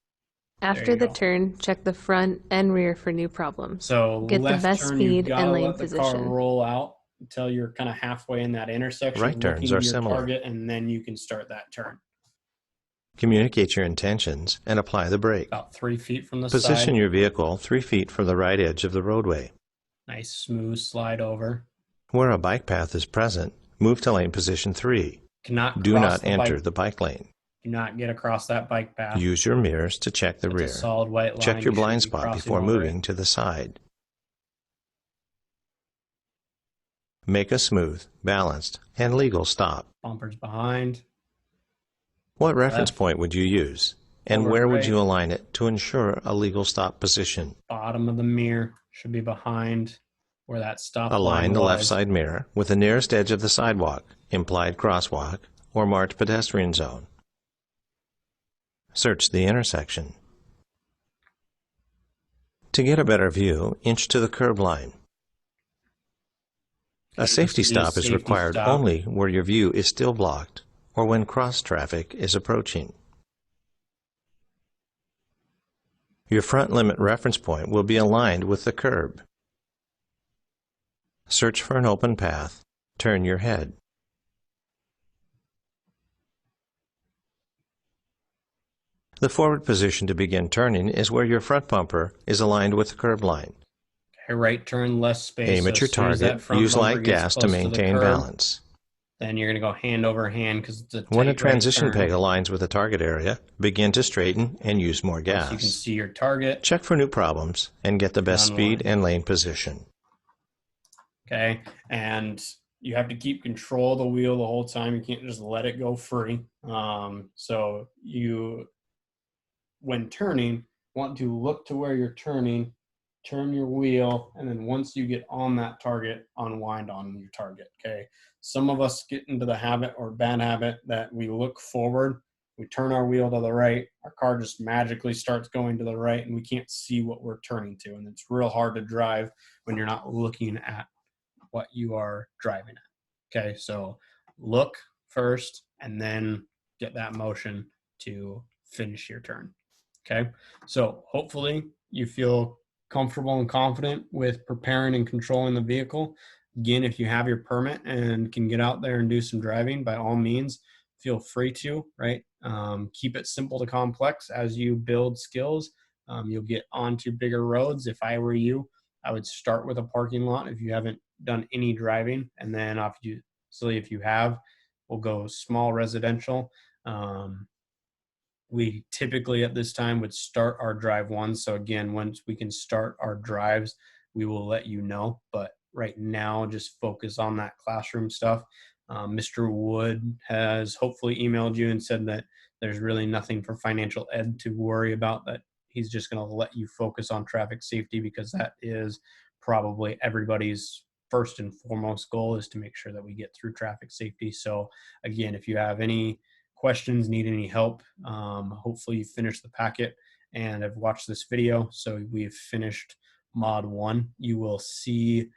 D: There
B: After
D: you
B: the
D: go.
B: turn, check the front and rear for new problems.
D: So
B: Get the
D: left
B: best
D: turn, you've
B: speed
D: got to
B: and lane
D: let the car
B: position.
D: roll out until you're kind of halfway in that intersection,
C: Right turns
D: looking
C: are
D: to your
C: similar.
D: target, and then you can start that turn.
C: Communicate your intentions and apply the brake.
D: About 3 feet from the
C: Position
D: side.
C: your vehicle 3 feet from the right edge of the roadway.
D: Nice smooth slide over.
C: Where a bike path is present, move to lane position 3.
D: Cannot
C: Do
D: cross
C: not
D: the
C: enter
D: bike.
C: the bike lane.
D: Do not get across that bike path.
C: Use your mirrors to check the
D: It's a
C: rear.
D: solid white line.
C: Check your
D: You
C: blind
D: shouldn't be
C: spot
D: crossing
C: before
D: over
C: moving
D: it.
C: to the side. Make a smooth, balanced, and legal stop.
D: Bumpers behind.
C: What reference
D: Left.
C: point would you use? And
D: Forward
C: where would
D: right.
C: you align it to ensure a legal stop position?
D: Bottom of the mirror should be behind where that stop line
C: Align the
D: was.
C: left side mirror with the nearest edge of the sidewalk, implied crosswalk, or marked pedestrian zone. Search the intersection. To get a better view, inch to the curb line. A safety stop is required only where your view is still blocked or when cross traffic is approaching. Your front limit reference point will be aligned with the curb. Search for an open path. Turn your head. The forward position to begin turning is where your front bumper is aligned with the curb line.
D: Okay, right turn, less space.
C: Aim
D: So
C: at your
D: as soon as that
C: target,
D: front
C: use
D: bumper
C: light
D: gets
C: gas to
D: close the
C: maintain
D: curb,
C: balance.
D: then you're going to go hand over hand because it's a tight
C: When a
D: right
C: transition
D: turn.
C: peg aligns with the target area, begin to straighten and use more
D: Once you can
C: gas.
D: see your target.
C: Check for new problems and get the best speed
D: Unwind.
C: and lane position.
D: Okay, and you have to keep control of the wheel the whole time. You can't just let it go free. So you, when turning, want to look to where you're turning, turn your wheel, and then once you get on that target, unwind on your target. Okay, some of us get into the habit or bad habit that we look forward, we turn our wheel to the right, our car just magically starts going to the right, and we can't see what we're turning to, and it's real hard to drive when you're not looking at what you are driving at. Okay, so look first and then get that motion to finish your turn. Okay, so hopefully you feel comfortable and confident with preparing and controlling the vehicle. Again, if you have your permit and can get out there and do some driving, by all means, feel free to, right? Keep it simple to complex as you build skills. You'll get onto bigger roads. If I were you, I would start with a parking lot if you haven't done any driving, and then obviously if you have, we'll go small residential. We typically at this time would start our drive one. So again, once we can start our drives, we will let you know. But right now, just focus on that classroom stuff. Mr. Wood has hopefully emailed you and said that there's really nothing for financial ed to worry about, that he's just going to let you focus on traffic safety, because that is probably everybody's first and foremost goal, is to make sure that we get through traffic safety. So again, if you have any questions, need any help, hopefully you finished the packet and have watched this video. So we've finished mod 1. You will see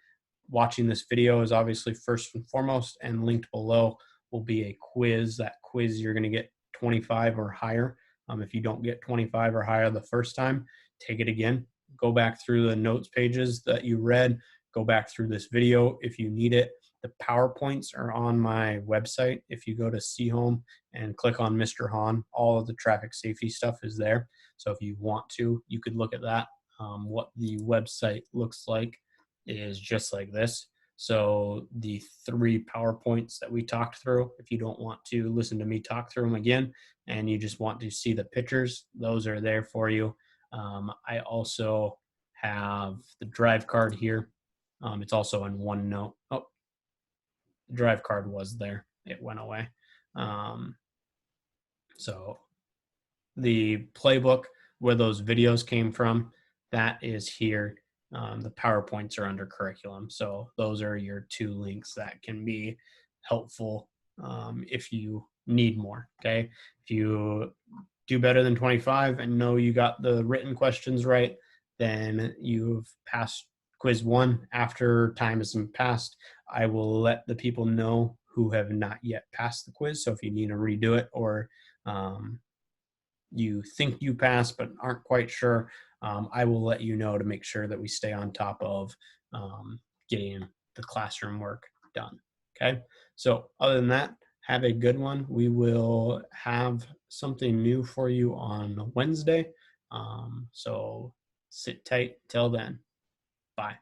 D: watching this video is obviously first and foremost, and linked below will be a quiz. That quiz, you're going to get 25 or higher. If you don't get 25 or higher the first time, take it again. Go back through the notes pages that you read. Go back through this video if you need it. The PowerPoints are on my website. If you go to See Home and click on Mr. Hahn, all of the traffic safety stuff is there. So if you want to, you could look at that. What the website looks like is just like this. So the 3 PowerPoints that we talked through, if you don't want to listen to me talk through them again and you just want to see the pictures, those are there for you. I also have the drive card here. It's also in OneNote. Oh, the drive card was there. It went away. So the playbook where those videos came from, that is here. The PowerPoints are under curriculum. So those are your 2 links that can be helpful if you need more. Okay. If you do better than 25 and know you got the written questions right, then you've passed quiz 1, after time has passed, I will let the people know who have not yet passed the quiz. So if you need to redo it, or you think you passed but aren't quite sure, I will let you know to make sure that we stay on top of getting the classroom work done. Okay, so other than that, have a good one. We will have something new for you on Wednesday. So sit tight till then. Bye.